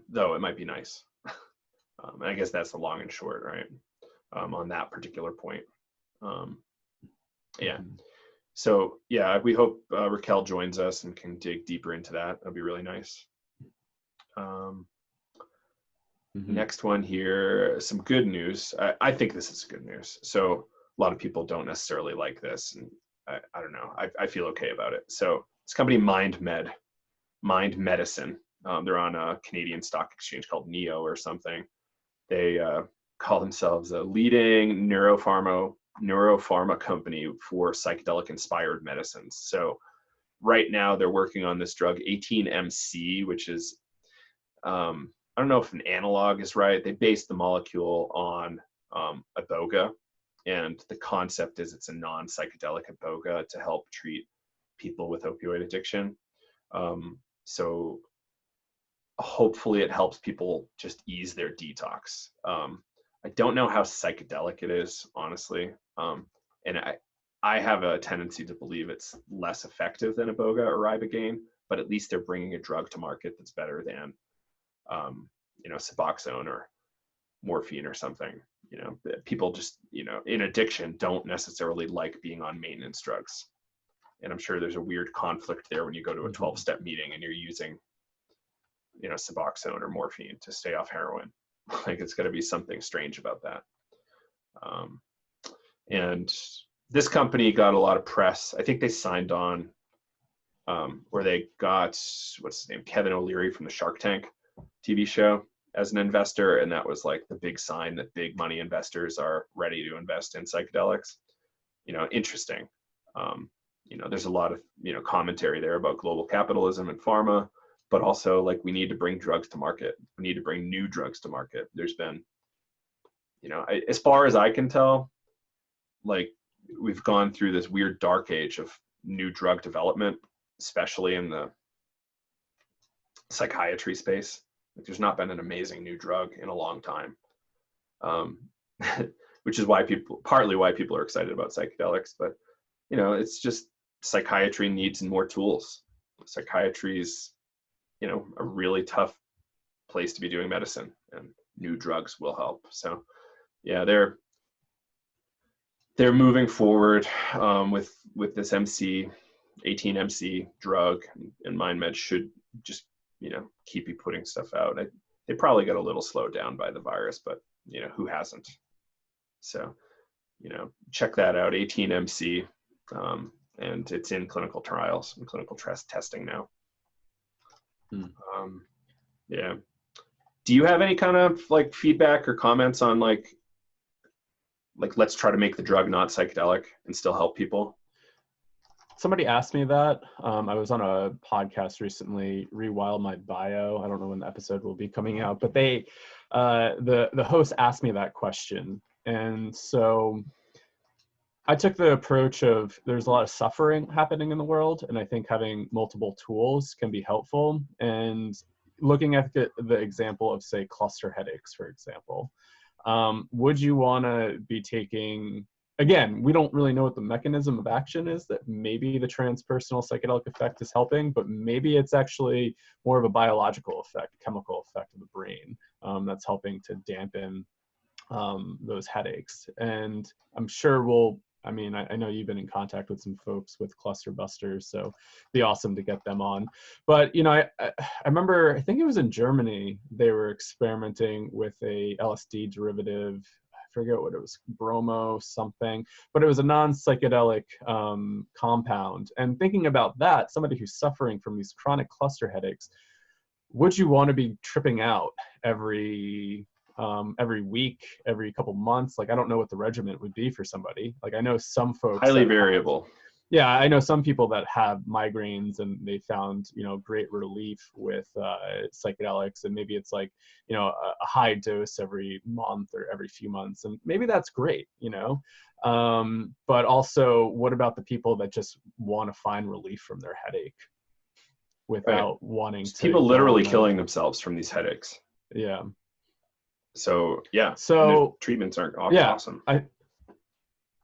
A: though it might be nice. And I guess that's the long and short, right? On that particular point. Yeah. So yeah, we hope Raquel joins us and can dig deeper into that. That'd be really nice. Next one here, some good news. I think this is good news. So a lot of people don't necessarily like this, and I don't know. I feel okay about it. So this company Mind Medicine. They're on a Canadian stock exchange called NEO or something. They call themselves a leading neuropharma company for psychedelic inspired medicines. So right now they're working on this drug 18MC, which is I don't know if an analog is right. They based the molecule on iboga, and the concept is it's a non-psychedelic iboga to help treat people with opioid addiction. So hopefully it helps people just ease their detox. I don't know how psychedelic it is, honestly. And I have a tendency to believe it's less effective than iboga or ibogaine, but at least they're bringing a drug to market that's better than, Suboxone or morphine or something. People just, in addiction don't necessarily like being on maintenance drugs. And I'm sure there's a weird conflict there when you go to a 12-step meeting and you're using, Suboxone or morphine to stay off heroin. Like it's going to be something strange about that. And this company got a lot of press. I think they signed on, or they got, what's his name, Kevin O'Leary from the Shark Tank TV show as an investor. And that was like the big sign that big money investors are ready to invest in psychedelics. Interesting. There's a lot of, commentary there about global capitalism and pharma, but also like we need to bring drugs to market. We need to bring new drugs to market. There's been, as far as I can tell, like we've gone through this weird dark age of new drug development, especially in the psychiatry space. Like there's not been an amazing new drug in a long time, which is partly why people are excited about psychedelics. But it's just psychiatry needs more tools. Psychiatry is, a really tough place to be doing medicine, and new drugs will help. So yeah, they're moving forward with this 18-MC drug, and MindMed should just, keep you putting stuff out. They probably got a little slowed down by the virus, but who hasn't? So, check that out, 18-MC, and it's in clinical trials and clinical testing now. Yeah. Do you have any kind of like feedback or comments on like let's try to make the drug not psychedelic and still help people?
B: Somebody asked me that. I was on a podcast recently, Rewild My Bio. I don't know when the episode will be coming out, but the host asked me that question. And so I took the approach of there's a lot of suffering happening in the world, and I think having multiple tools can be helpful. And looking at the example of, say, cluster headaches, for example, would you want to be taking, again, we don't really know what the mechanism of action is, that maybe the transpersonal psychedelic effect is helping, but maybe it's actually more of a biological effect, chemical effect of the brain that's helping to dampen those headaches. And I'm sure I know you've been in contact with some folks with cluster busters, so it'd be awesome to get them on. But, I remember, I think it was in Germany, they were experimenting with a LSD derivative. I forget what it was, bromo something, but it was a non-psychedelic compound. And thinking about that, somebody who's suffering from these chronic cluster headaches, would you want to be tripping out every week, every couple months? Like, I don't know what the regimen would be for somebody. Like, I know some folks
A: highly variable.
B: I know some people that have migraines and they found, great relief with psychedelics, and maybe it's like, a high dose every month or every few months, and maybe that's great, but also, what about the people that just want to find relief from their headache without wanting to?
A: People literally killing themselves from these headaches.
B: Yeah.
A: So yeah,
B: so
A: treatments aren't awesome.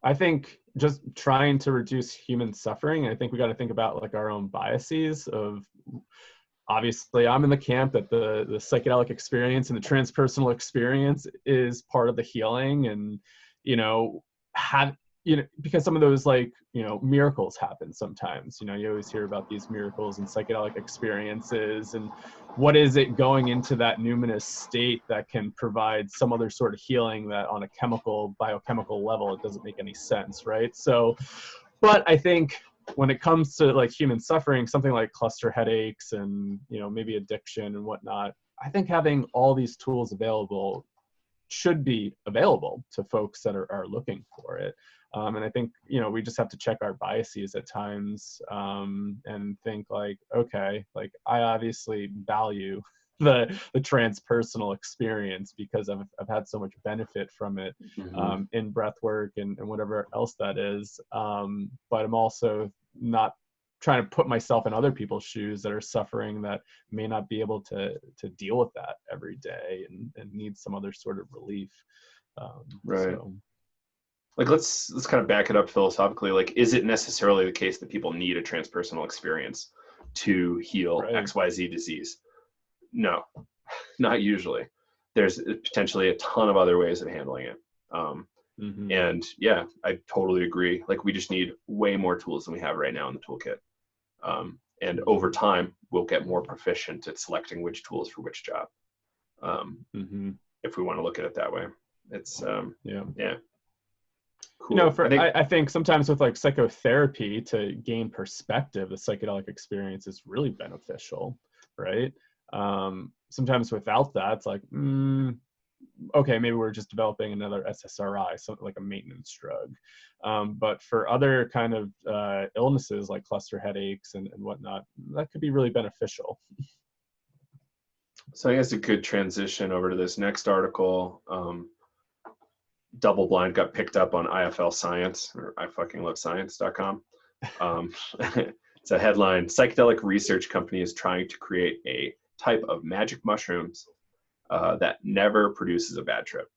B: I think just trying to reduce human suffering, I think we got to think about like our own biases of, obviously I'm in the camp that the psychedelic experience and the transpersonal experience is part of the healing, and because some of those miracles happen sometimes. You always hear about these miracles and psychedelic experiences, and what is it going into that numinous state that can provide some other sort of healing that on a biochemical level, it doesn't make any sense, right? So, but I think when it comes to like human suffering, something like cluster headaches and, maybe addiction and whatnot, I think having all these tools available should be available to folks that are looking for it. And I think, we just have to check our biases at times and think like, okay, like I obviously value the transpersonal experience because I've had so much benefit from it in breath work and whatever else that is. But I'm also not trying to put myself in other people's shoes that are suffering, that may not be able to deal with that every day and need some other sort of relief.
A: Right.
B: So.
A: Like, let's kind of back it up philosophically. Like, is it necessarily the case that people need a transpersonal experience to heal XYZ disease? No, not usually. There's potentially a ton of other ways of handling it. And yeah, I totally agree. Like, we just need way more tools than we have right now in the toolkit. And over time, we'll get more proficient at selecting which tools for which job. If we want to look at it that way, it's yeah. Cool.
B: I think sometimes with like psychotherapy, to gain perspective, the psychedelic experience is really beneficial, right? Sometimes without that, it's like, okay, maybe we're just developing another SSRI, something like a maintenance drug. But for other kind of illnesses like cluster headaches and whatnot, that could be really beneficial.
A: So I guess a good transition over to this next article. Double Blind got picked up on IFL Science, or ifuckinglovescience.com. It's a headline: psychedelic research company is trying to create a type of magic mushrooms that never produces a bad trip.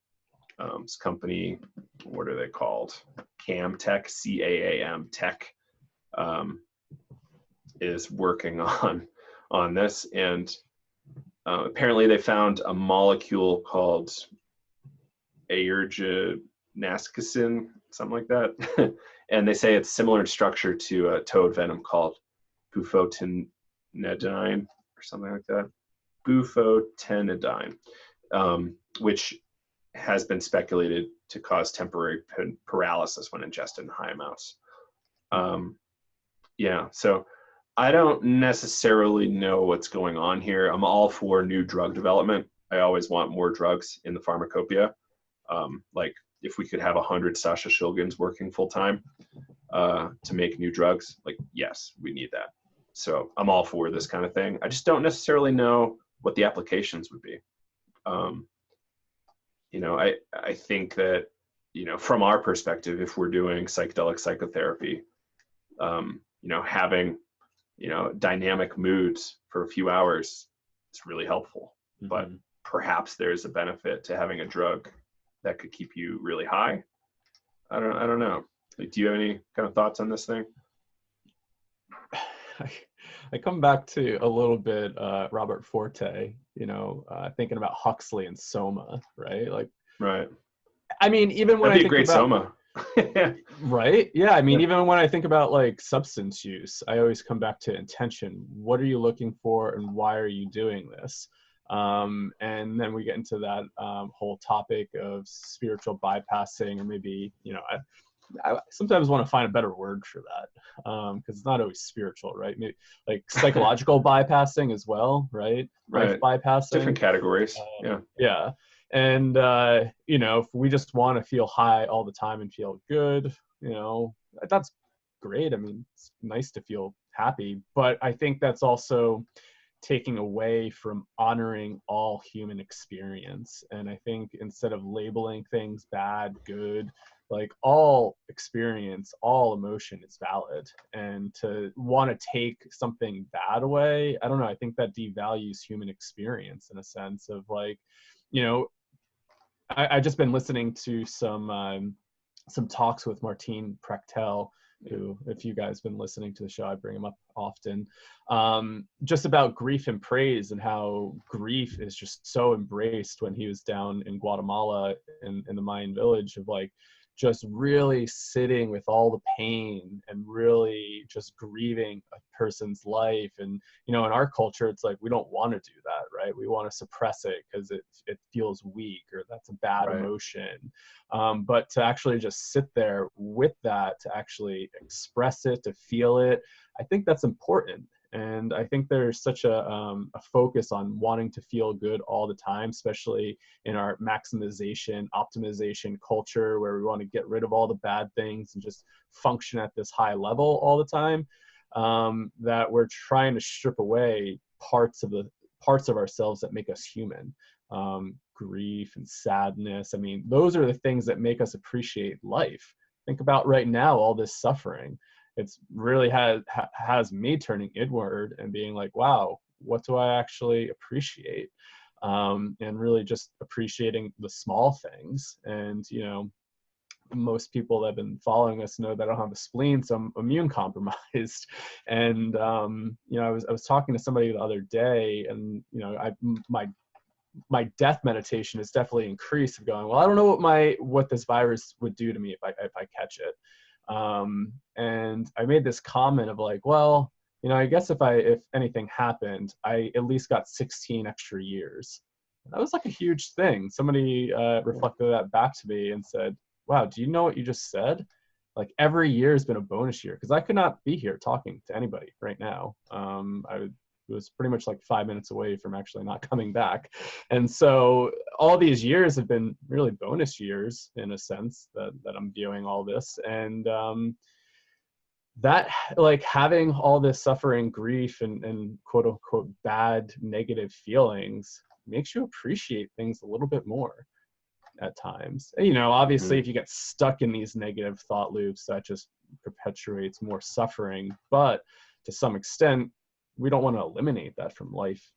A: This company, what are they called? CAM Tech, CAAM Tech, is working on this. And Apparently they found a molecule called aeruginoxacin, something like that. And they say it's similar in structure to a toad venom called bufotenidine or something like that. Bufotenidine, which has been speculated to cause temporary paralysis when ingested in high amounts. Yeah, so I don't necessarily know what's going on here. I'm all for new drug development. I always want more drugs in the pharmacopoeia. Like if we could have 100 Sasha Shulgins working full time to make new drugs, like yes, we need that. So I'm all for this kind of thing. I just don't necessarily know what the applications would be. I think that, from our perspective, if we're doing psychedelic psychotherapy, having, dynamic moods for a few hours, it's really helpful. Mm-hmm. But perhaps there's a benefit to having a drug that could keep you really high. I don't know. Like, do you have any kind of thoughts on this thing?
B: I come back to a little bit Robert Forte, thinking about Huxley and Soma, right? Like,
A: right.
B: I mean, even when
A: That'd
B: I
A: be
B: think
A: a great
B: about
A: Soma.
B: Right? Yeah. I mean, even when I think about like substance use, I always come back to intention. What are you looking for and why are you doing this? And then we get into that whole topic of spiritual bypassing, or maybe, I sometimes want to find a better word for that, because it's not always spiritual, right? Maybe like psychological bypassing as well, right?
A: Right.
B: Life bypassing.
A: Different categories. Yeah.
B: Yeah. And, if we just want to feel high all the time and feel good, that's great. I mean, it's nice to feel happy, but I think that's also taking away from honoring all human experience. And I think instead of labeling things bad, good, like all experience, all emotion is valid. And to want to take something bad away, I don't know, I think that devalues human experience in a sense of like, I just been listening to some talks with Martine Prechtel, who, if you guys been listening to the show, I bring him up often, just about grief and praise, and how grief is just so embraced when he was down in Guatemala in the Mayan village, of like just really sitting with all the pain and really just grieving a person's life. And, in our culture, it's like, we don't want to do that, right? We want to suppress it because it feels weak, or that's a bad emotion. But to actually just sit there with that, to actually express it, to feel it, I think that's important. And I think there's such a focus on wanting to feel good all the time, especially in our maximization, optimization culture, where we want to get rid of all the bad things and just function at this high level all the time, that we're trying to strip away parts of ourselves that make us human. Grief and sadness. I mean, those are the things that make us appreciate life. Think about right now, all this suffering. It's really has me turning inward and being like, wow, what do I actually appreciate? And really just appreciating the small things. And, most people that have been following us know that I don't have a spleen, so I'm immune compromised. And, I was talking to somebody the other day, and, my death meditation is definitely increased, of going, well, I don't know what this virus would do to me if I catch it. And I made this comment of like, well, I guess if anything happened, I at least got 16 extra years. And that was like a huge thing. Somebody reflected that back to me and said, wow, do you know what you just said? Like, every year has been a bonus year, because I could not be here talking to anybody right now. It was pretty much like 5 minutes away from actually not coming back. And so all these years have been really bonus years, in a sense, that I'm viewing all this. And that, like, having all this suffering, grief, and quote unquote bad negative feelings makes you appreciate things a little bit more at times. Obviously, if you get stuck in these negative thought loops, that just perpetuates more suffering. But to some extent, we don't want to eliminate that from life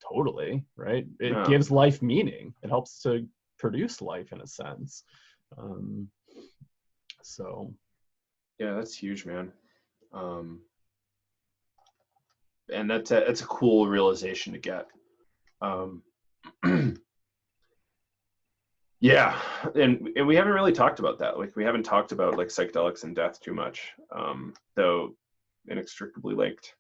B: totally, right? It gives life meaning. It helps to produce life, in a sense. So
A: yeah, that's huge, man. And that's a cool realization to get. Um, yeah, and we haven't really talked about that. Like we haven't talked about like psychedelics and death too much, though inextricably linked.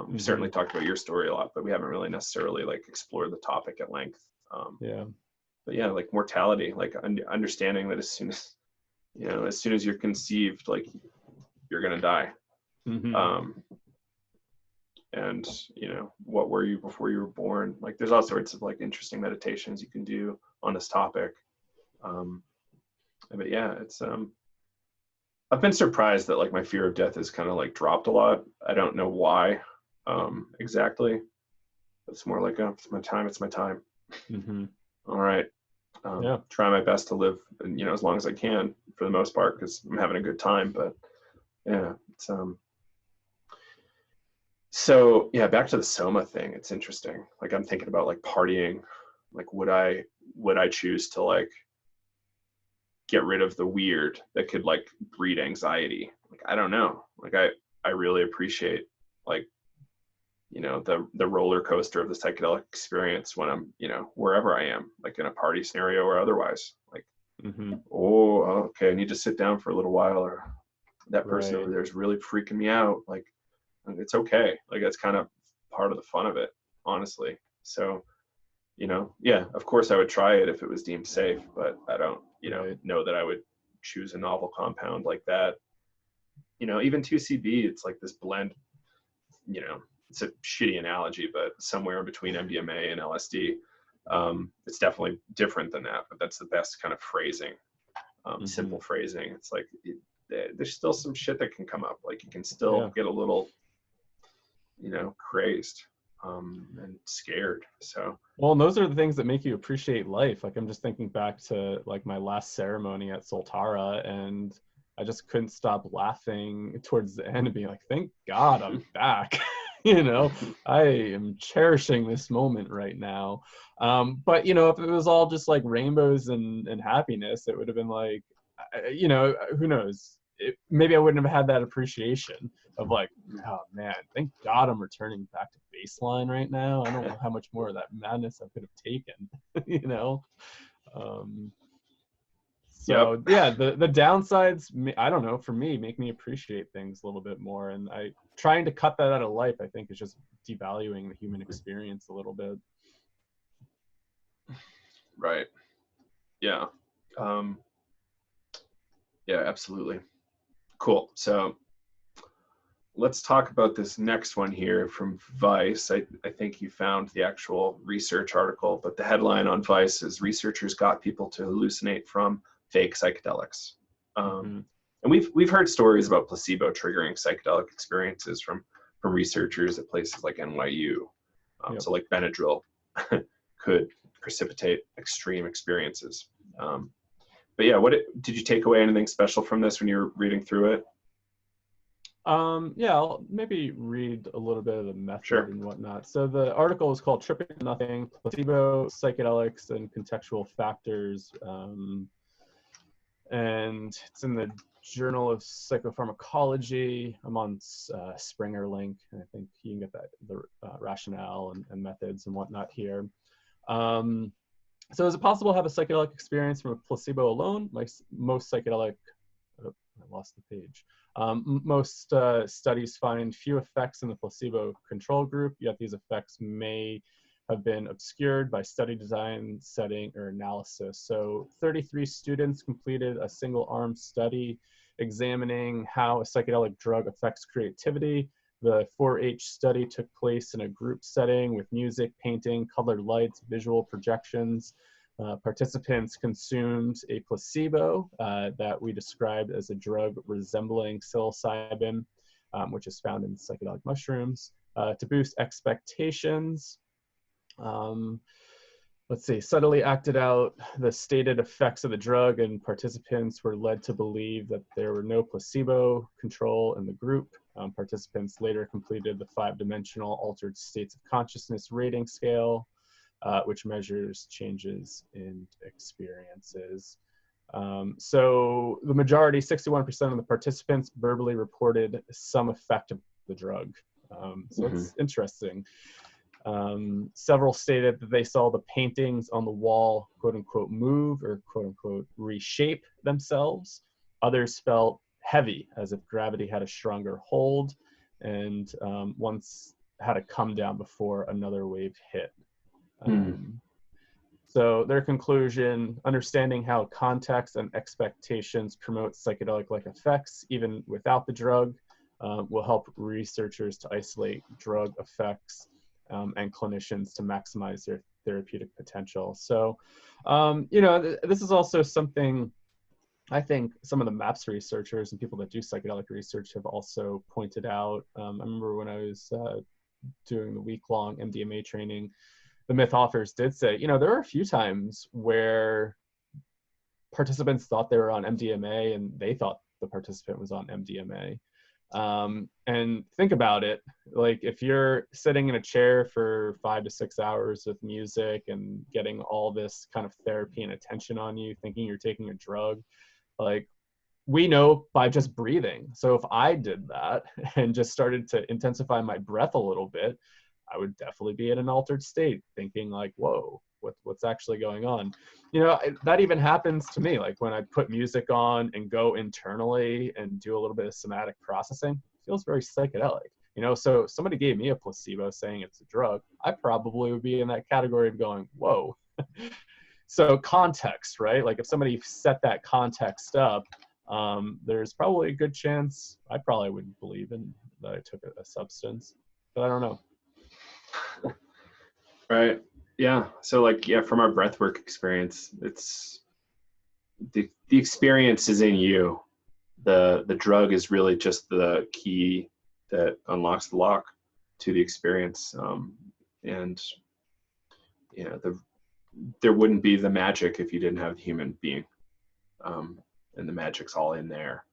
A: We've certainly talked about your story a lot, but we haven't really necessarily like explored the topic at length.
B: Yeah.
A: But yeah, like mortality, like understanding that as soon as you're conceived, like you're gonna die. Um, and what were you before you were born? Like there's all sorts of like interesting meditations you can do on this topic. But yeah, it's I've been surprised that like my fear of death has kind of like dropped a lot. I don't know why exactly. It's more like it's my time. It's my time. All right.
B: Yeah.
A: Try my best to live, as long as I can for the most part, because I'm having a good time. But yeah, it's So yeah, back to the soma thing. It's interesting. Like I'm thinking about like partying. Like would I choose to like get rid of the weird that could like breed anxiety? Like I don't know. Like I really appreciate like the roller coaster of the psychedelic experience when I'm wherever I am, like in a party scenario or otherwise. Like oh okay, I need to sit down for a little while, or that person over there is really freaking me out. Like it's okay. Like that's kind of part of the fun of it, honestly. So yeah, of course I would try it if it was deemed safe, but I don't know that I would choose a novel compound like that. Even 2CB, it's like this blend, it's a shitty analogy, but somewhere in between MDMA and LSD. It's definitely different than that, but that's the best kind of phrasing. Simple phrasing. It's like there's still some shit that can come up. Like you can still get a little crazed and scared. So
B: well, and those are the things that make you appreciate life. Like I'm just thinking back to like my last ceremony at Soltara, and I just couldn't stop laughing towards the end and being like, thank God I'm back. I am cherishing this moment right now. But if it was all just like rainbows and happiness, it would have been like, who knows? Maybe I wouldn't have had that appreciation of like, oh man, thank God I'm returning back to baseline right now. I don't know how much more of that madness I could have taken, So yeah, the downsides, I don't know, for me, make me appreciate things a little bit more. And trying to cut that out of life, I think, is just devaluing the human experience a little bit.
A: Right. Yeah. Yeah, absolutely. Cool. So let's talk about this next one here from Vice. I think you found the actual research article, but the headline on Vice is researchers got people to hallucinate from fake psychedelics. And we've heard stories about placebo triggering psychedelic experiences from researchers at places like NYU. So like Benadryl could precipitate extreme experiences. But yeah, did you take away anything special from this when you were reading through it?
B: Yeah, I'll maybe read a little bit of the method and whatnot. So the article is called Tripping to Nothing, Placebo, Psychedelics, and Contextual Factors. And it's in the Journal of Psychopharmacology. I'm on Springer link, and I think you can get the rationale and methods and whatnot here. So is it possible to have a psychedelic experience from a placebo alone? Like most psychedelic, I lost the page. Most studies find few effects in the placebo control group, yet these effects may have been obscured by study design, setting, or analysis. So 33 students completed a single-arm study examining how a psychedelic drug affects creativity. The 4-H study took place in a group setting with music, painting, colored lights, visual projections. Participants consumed a placebo that we described as a drug resembling psilocybin, which is found in psychedelic mushrooms, to boost expectations. Let's see, subtly acted out the stated effects of the drug, and participants were led to believe that there were no placebo control in the group. Participants later completed the 5-dimensional altered states of consciousness rating scale, which measures changes in experiences. So the majority, 61% of the participants, verbally reported some effect of the drug. So it's interesting. Several stated that they saw the paintings on the wall, quote unquote, move or quote unquote reshape themselves. Others felt heavy, as if gravity had a stronger hold, and once had to come down before another wave hit. So their conclusion: understanding how context and expectations promote psychedelic-like effects, even without the drug, will help researchers to isolate drug effects and clinicians to maximize their therapeutic potential. So, this is also something I think some of the MAPS researchers and people that do psychedelic research have also pointed out. I remember when I was doing the week-long MDMA training, the myth authors did say, there are a few times where participants thought they were on MDMA and they thought the participant was on MDMA. And think about it, like if you're sitting in a chair for 5 to 6 hours with music and getting all this kind of therapy and attention on you, thinking you're taking a drug, like we know by just breathing. So if I did that and just started to intensify my breath a little bit, I would definitely be in an altered state, thinking like, whoa, what's actually going on? That even happens to me. Like when I put music on and go internally and do a little bit of somatic processing, it feels very psychedelic. So somebody gave me a placebo saying it's a drug, I probably would be in that category of going, whoa. So context, right? Like if somebody set that context up, there's probably a good chance I probably wouldn't believe in that I took a substance, but I don't know.
A: Right. Yeah. So from our breathwork experience, it's the experience is in you. The drug is really just the key that unlocks the lock to the experience. And there wouldn't be the magic if you didn't have the human being. And the magic's all in there.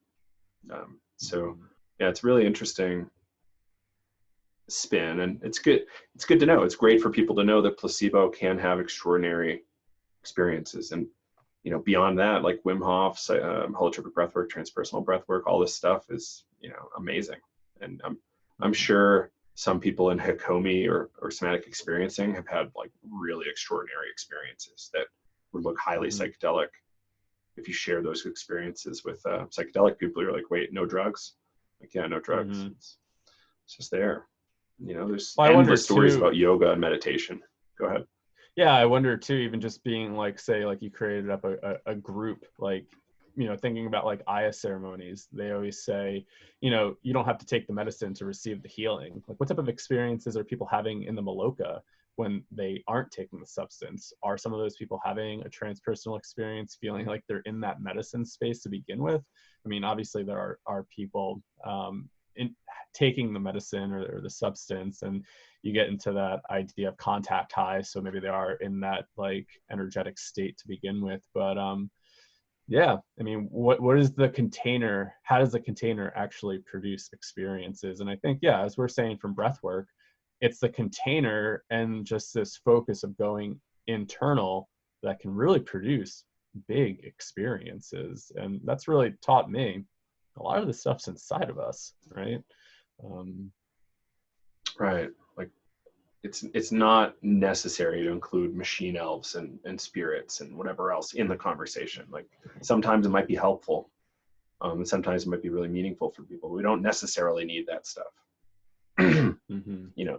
A: So yeah, it's really interesting spin, and it's good to know. It's great for people to know that placebo can have extraordinary experiences, and beyond that, like Wim Hof's holotropic breathwork, transpersonal breathwork, all this stuff is amazing. And I'm sure some people in Hakomi or somatic experiencing have had like really extraordinary experiences that would look highly psychedelic. If you share those experiences with psychedelic people, you're like, wait, no drugs? Like, yeah, no drugs. It's just there. There's endless stories about yoga and meditation. Go ahead.
B: Yeah, I wonder too, even just being like, say, like you created up a group, like, thinking about like Aya ceremonies, they always say, you don't have to take the medicine to receive the healing. Like what type of experiences are people having in the Maloka when they aren't taking the substance? Are some of those people having a transpersonal experience, feeling like they're in that medicine space to begin with? I mean, obviously there are people in taking the medicine or the substance, and you get into that idea of contact high, so maybe they are in that like energetic state to begin with. But yeah, I mean, what is the container? How does the container actually produce experiences? And I think, yeah, as we're saying from breath work, it's the container and just this focus of going internal that can really produce big experiences. And that's really taught me a lot of the stuff's inside of us, right?
A: Right. Like it's not necessary to include machine elves and spirits and whatever else in the conversation. Like sometimes it might be helpful, and sometimes it might be really meaningful for people. We don't necessarily need that stuff.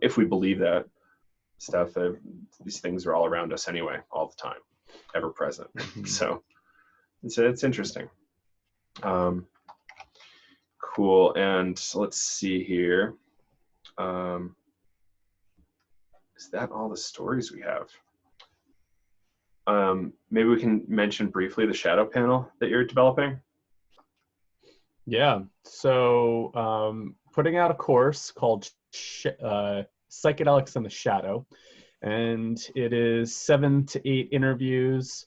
A: If we believe that stuff, these things are all around us anyway, all the time, ever present. So it's interesting. Cool. And let's see here. Is that all the stories we have? Maybe we can mention briefly the shadow panel that you're developing.
B: Yeah. So putting out a course called Psychedelics in the Shadow. And it is 7 to 8 interviews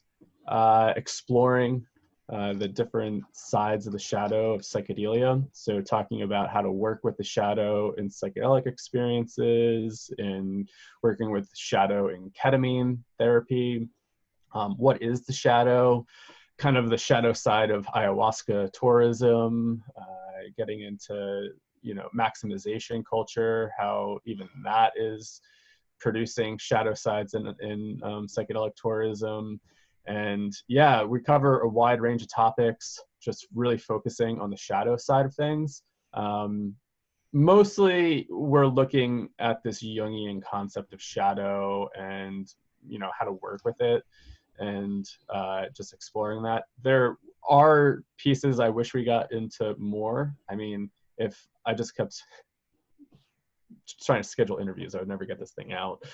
B: exploring the different sides of the shadow of psychedelia. So talking about how to work with the shadow in psychedelic experiences, and working with shadow in ketamine therapy. What is the shadow? Kind of the shadow side of ayahuasca tourism, getting into, maximization culture, how even that is producing shadow sites in psychedelic tourism. And yeah, we cover a wide range of topics, just really focusing on the shadow side of things. Mostly we're looking at this Jungian concept of shadow and, you know, how to work with it, and just exploring that. There are pieces I wish we got into more. I mean, if I just kept trying to schedule interviews, I would never get this thing out.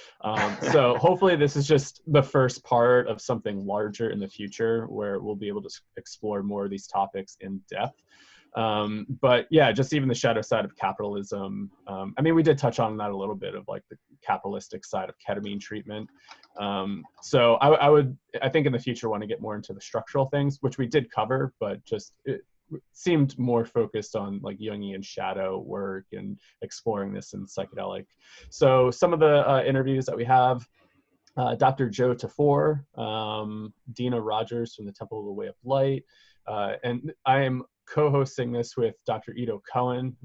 B: So hopefully this is just the first part of something larger in the future where we'll be able to explore more of these topics in depth. But yeah, just even the shadow side of capitalism. I mean, we did touch on that a little bit, of like the capitalistic side of ketamine treatment. So I think in the future want to get more into the structural things, which we did cover, but just it seemed more focused on like Jungian shadow work and exploring this in psychedelic. So some of the interviews that we have, Dr. Joe Tafour, Dina Rogers from the Temple of the Way of Light, and I am co-hosting this with Dr. Ido Cohen.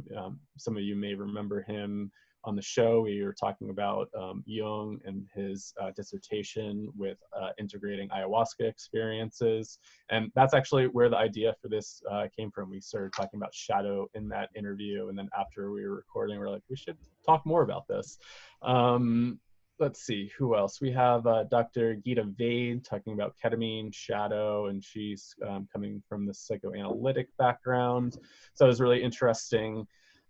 B: Some of you may remember him on the show. We were talking about Jung and his dissertation with integrating ayahuasca experiences. And that's actually where the idea for this came from. We started talking about shadow in that interview. And then after we were recording, we were like, we should talk more about this. Let's see, who else? We have Dr. Gita Vade talking about ketamine, shadow, and she's coming from the psychoanalytic background. So it was really interesting.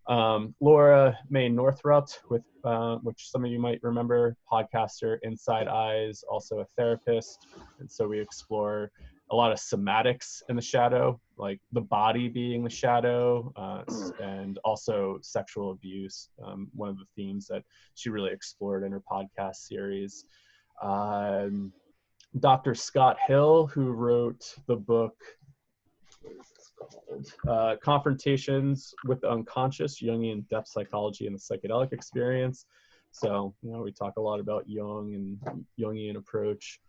B: Laura May Northrup, which some of you might remember, podcaster, Inside Eyes, also a therapist. And so we explore a lot of somatics in the shadow, like the body being the shadow, and also sexual abuse, one of the themes that she really explored in her podcast series. Dr. Scott Hill, who wrote the book, Confrontations with the Unconscious, Jungian Depth Psychology and the Psychedelic Experience. So, you know, we talk a lot about Jung and Jungian approach.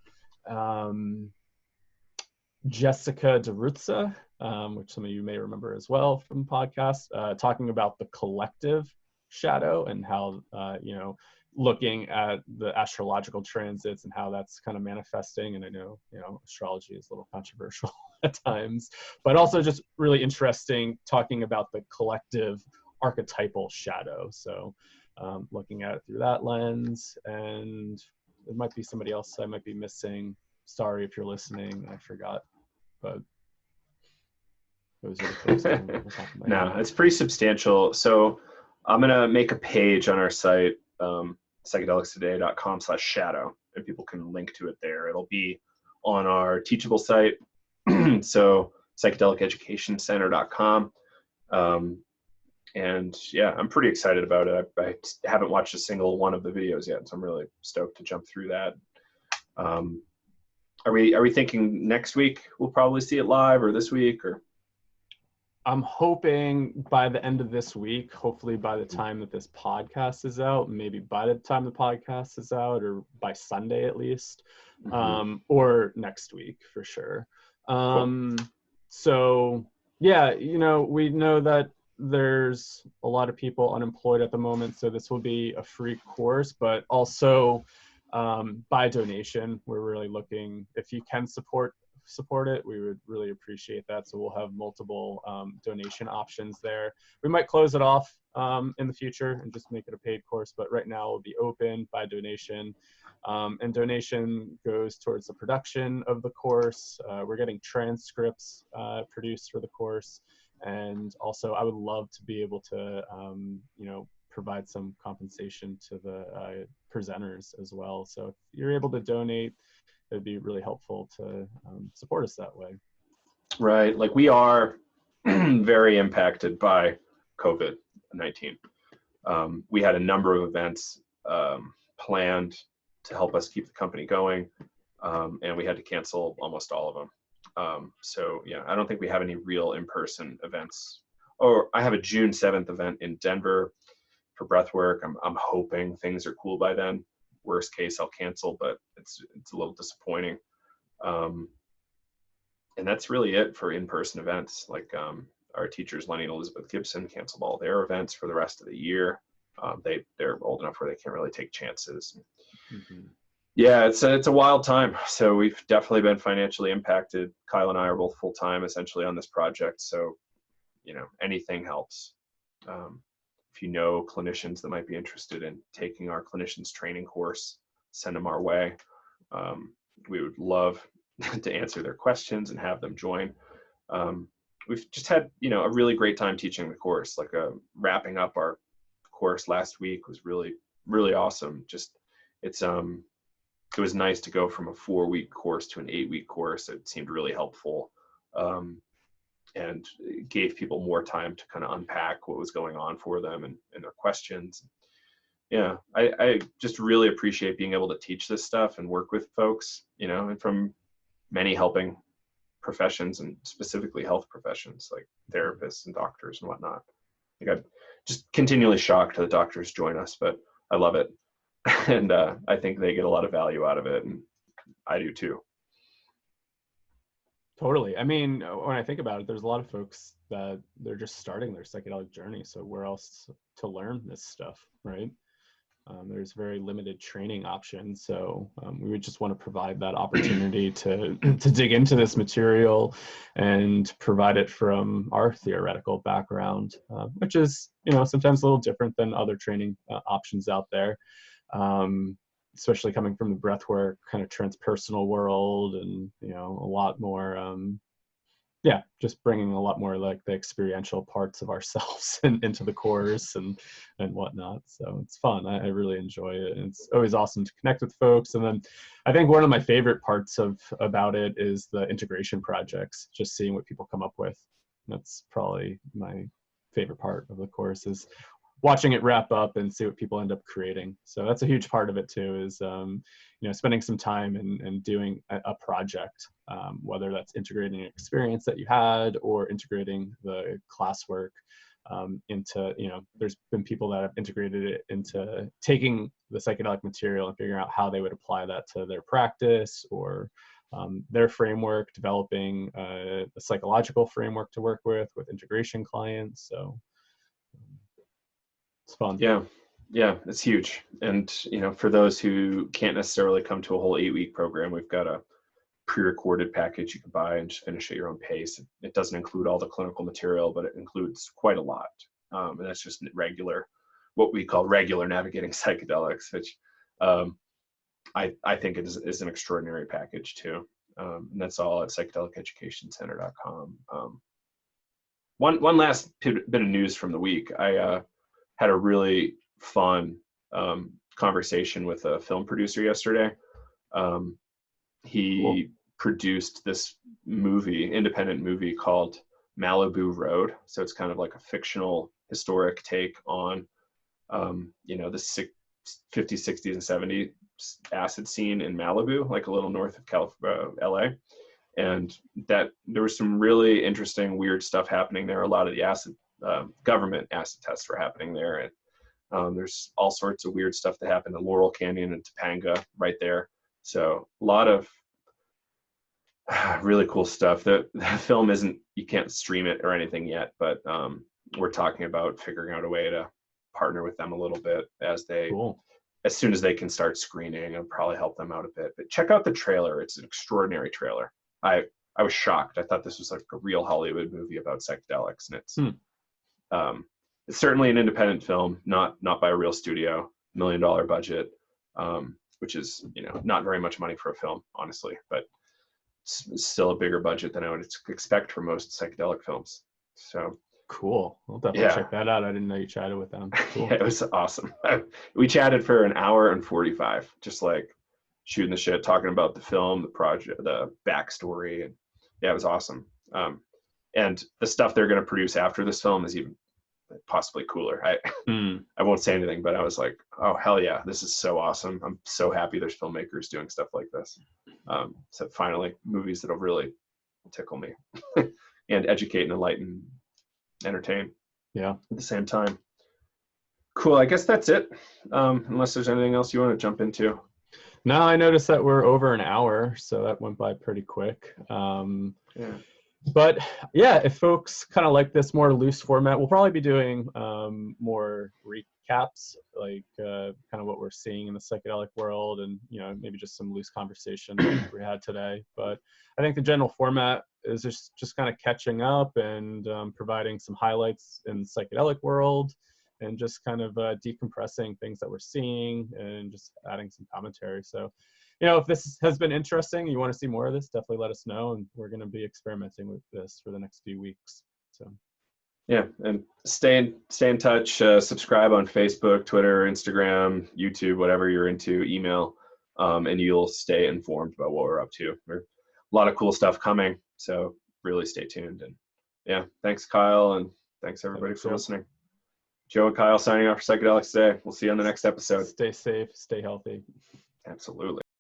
B: Jessica DeRuzza, which some of you may remember as well from the podcast, talking about the collective shadow and how, you know, looking at the astrological transits and how that's kind of manifesting. And I know, you know, astrology is a little controversial at times, but also just really interesting talking about the collective archetypal shadow. So looking at it through that lens, and there might be somebody else I might be missing. Sorry if you're listening, I forgot, but those are the folks that are on the top of my
A: No,
B: head.
A: it's pretty substantial. So I'm going to make a page on our site, psychedelicstoday.com/shadow, and people can link to it there. It'll be on our Teachable site, so psychedelicEducationCenter.com. And yeah, I'm pretty excited about it. I haven't watched a single one of the videos yet, so I'm really stoked to jump through that. Are we thinking next week we'll probably see it live, or this week, or?
B: I'm hoping by the end of this week, hopefully by the time that this podcast is out, maybe by the time the podcast is out, or by Sunday at least, or next week for sure.
A: Cool.
B: So yeah, you know, we know that there's a lot of people unemployed at the moment, so this will be a free course, but also by donation. We're really looking, if you can support it, we would really appreciate that. So we'll have multiple donation options there. We might close it off in the future and just make it a paid course, but right now it'll be open by donation. And donation goes towards the production of the course. We're getting transcripts produced for the course. And also I would love to be able to, you know, provide some compensation to the presenters as well. So if you're able to donate, it'd be really helpful to support us that way.
A: Right. Like, we are very impacted by COVID-19. We had a number of events planned to help us keep the company going, and we had to cancel almost all of them. So yeah, I don't think we have any real in-person events. Or I have a June 7th event in Denver for breathwork. I'm hoping things are cool by then. Worst case, I'll cancel, but it's a little disappointing. And that's really it for in-person events. Like our teachers, Lenny and Elizabeth Gibson, canceled all their events for the rest of the year. they're old enough where they can't really take chances.
B: Mm-hmm.
A: Yeah, it's a wild time. So we've definitely been financially impacted. Kyle and I are both full time essentially on this project. So, anything helps. If you know clinicians that might be interested in taking our clinicians training course, send them our way. We would love to answer their questions and have them join. We've just had, a really great time teaching the course. Like wrapping up our course last week was really, really awesome. Just it was nice to go from a 4-week course to an 8-week course. It seemed really helpful, and it gave people more time to kind of unpack what was going on for them and their questions. Yeah, I just really appreciate being able to teach this stuff and work with folks, and from many helping professions, and specifically health professions like therapists and doctors and whatnot. Like, I'm just continually shocked that doctors join us, but I love it. And I think they get a lot of value out of it, and I do too.
B: Totally. I mean, when I think about it, there's a lot of folks that they're just starting their psychedelic journey. So where else to learn this stuff, right? There's very limited training options. So we would just want to provide that opportunity to dig into this material and provide it from our theoretical background, which is, sometimes a little different than other training options out there. Especially coming from the breathwork kind of transpersonal world, and a lot more just bringing a lot more like the experiential parts of ourselves into the course and whatnot. So it's fun. I really enjoy it, and it's always awesome to connect with folks. And then I think one of my favorite parts about it is the integration projects, just seeing what people come up with. That's probably my favorite part of the course, is watching it wrap up and see what people end up creating. So that's a huge part of it too, is spending some time and doing a project, whether that's integrating an experience that you had or integrating the classwork into, there's been people that have integrated it into taking the psychedelic material and figuring out how they would apply that to their practice or their framework, developing a psychological framework to work with integration clients. So it's fun.
A: Yeah, it's huge. And, for those who can't necessarily come to a whole 8-week program, we've got a pre-recorded package you can buy and just finish at your own pace. It doesn't include all the clinical material, but it includes quite a lot. And that's just what we call regular navigating psychedelics, which I think it is an extraordinary package too. And that's all at psychedeliceducationcenter.com. One last bit of news from the week. I had a really fun conversation with a film producer yesterday. He produced this independent movie called Malibu Road. So it's kind of like a fictional historic take on, the 50s, 60s, and 70s acid scene in Malibu, like a little north of LA. And that there was some really interesting, weird stuff happening there. A lot of the government acid tests were happening there. And there's all sorts of weird stuff that happened in Laurel Canyon and Topanga right there. So a lot of really cool stuff. The film you can't stream it or anything yet, but we're talking about figuring out a way to partner with them a little bit as soon as they can start screening, and probably help them out a bit. But check out the trailer. It's an extraordinary trailer. I was shocked. I thought this was like a real Hollywood movie about psychedelics, and it's certainly an independent film, not by a real studio, $1 million budget, which is not very much money for a film, honestly, but it's still a bigger budget than I would expect for most psychedelic films. So
B: cool. I'll definitely check that out. I didn't know you chatted with them. Cool.
A: Yeah, it was awesome. We chatted for an hour and 45, just like shooting the shit, talking about the film, the project, the backstory, and yeah, it was awesome. And the stuff they're going to produce after this film is even possibly cooler. I won't say anything, but I was like, oh hell yeah, this is so awesome. I'm so happy there's filmmakers doing stuff like this. So finally, movies that'll really tickle me and educate and enlighten, entertain.
B: Yeah.
A: At the same time. Cool. I guess that's it. Unless there's anything else you want to jump into.
B: No, I noticed that we're over an hour, so that went by pretty quick.
A: Yeah.
B: But yeah, if folks kind of like this more loose format, we'll probably be doing more recaps, like kind of what we're seeing in the psychedelic world, and maybe just some loose conversation like we had today. But I think the general format is just kind of catching up and providing some highlights in the psychedelic world, and just kind of decompressing things that we're seeing and just adding some commentary. So, if this has been interesting, you want to see more of this, definitely let us know. And we're going to be experimenting with this for the next few weeks. So,
A: yeah, and stay in touch. Subscribe on Facebook, Twitter, Instagram, YouTube, whatever you're into. Email, and you'll stay informed about what we're up to. There's a lot of cool stuff coming, so really stay tuned. And yeah, thanks, Kyle, and thanks everybody for listening. Joe and Kyle signing off for Psychedelics today. We'll see you on the next episode.
B: Stay safe, stay healthy.
A: Absolutely.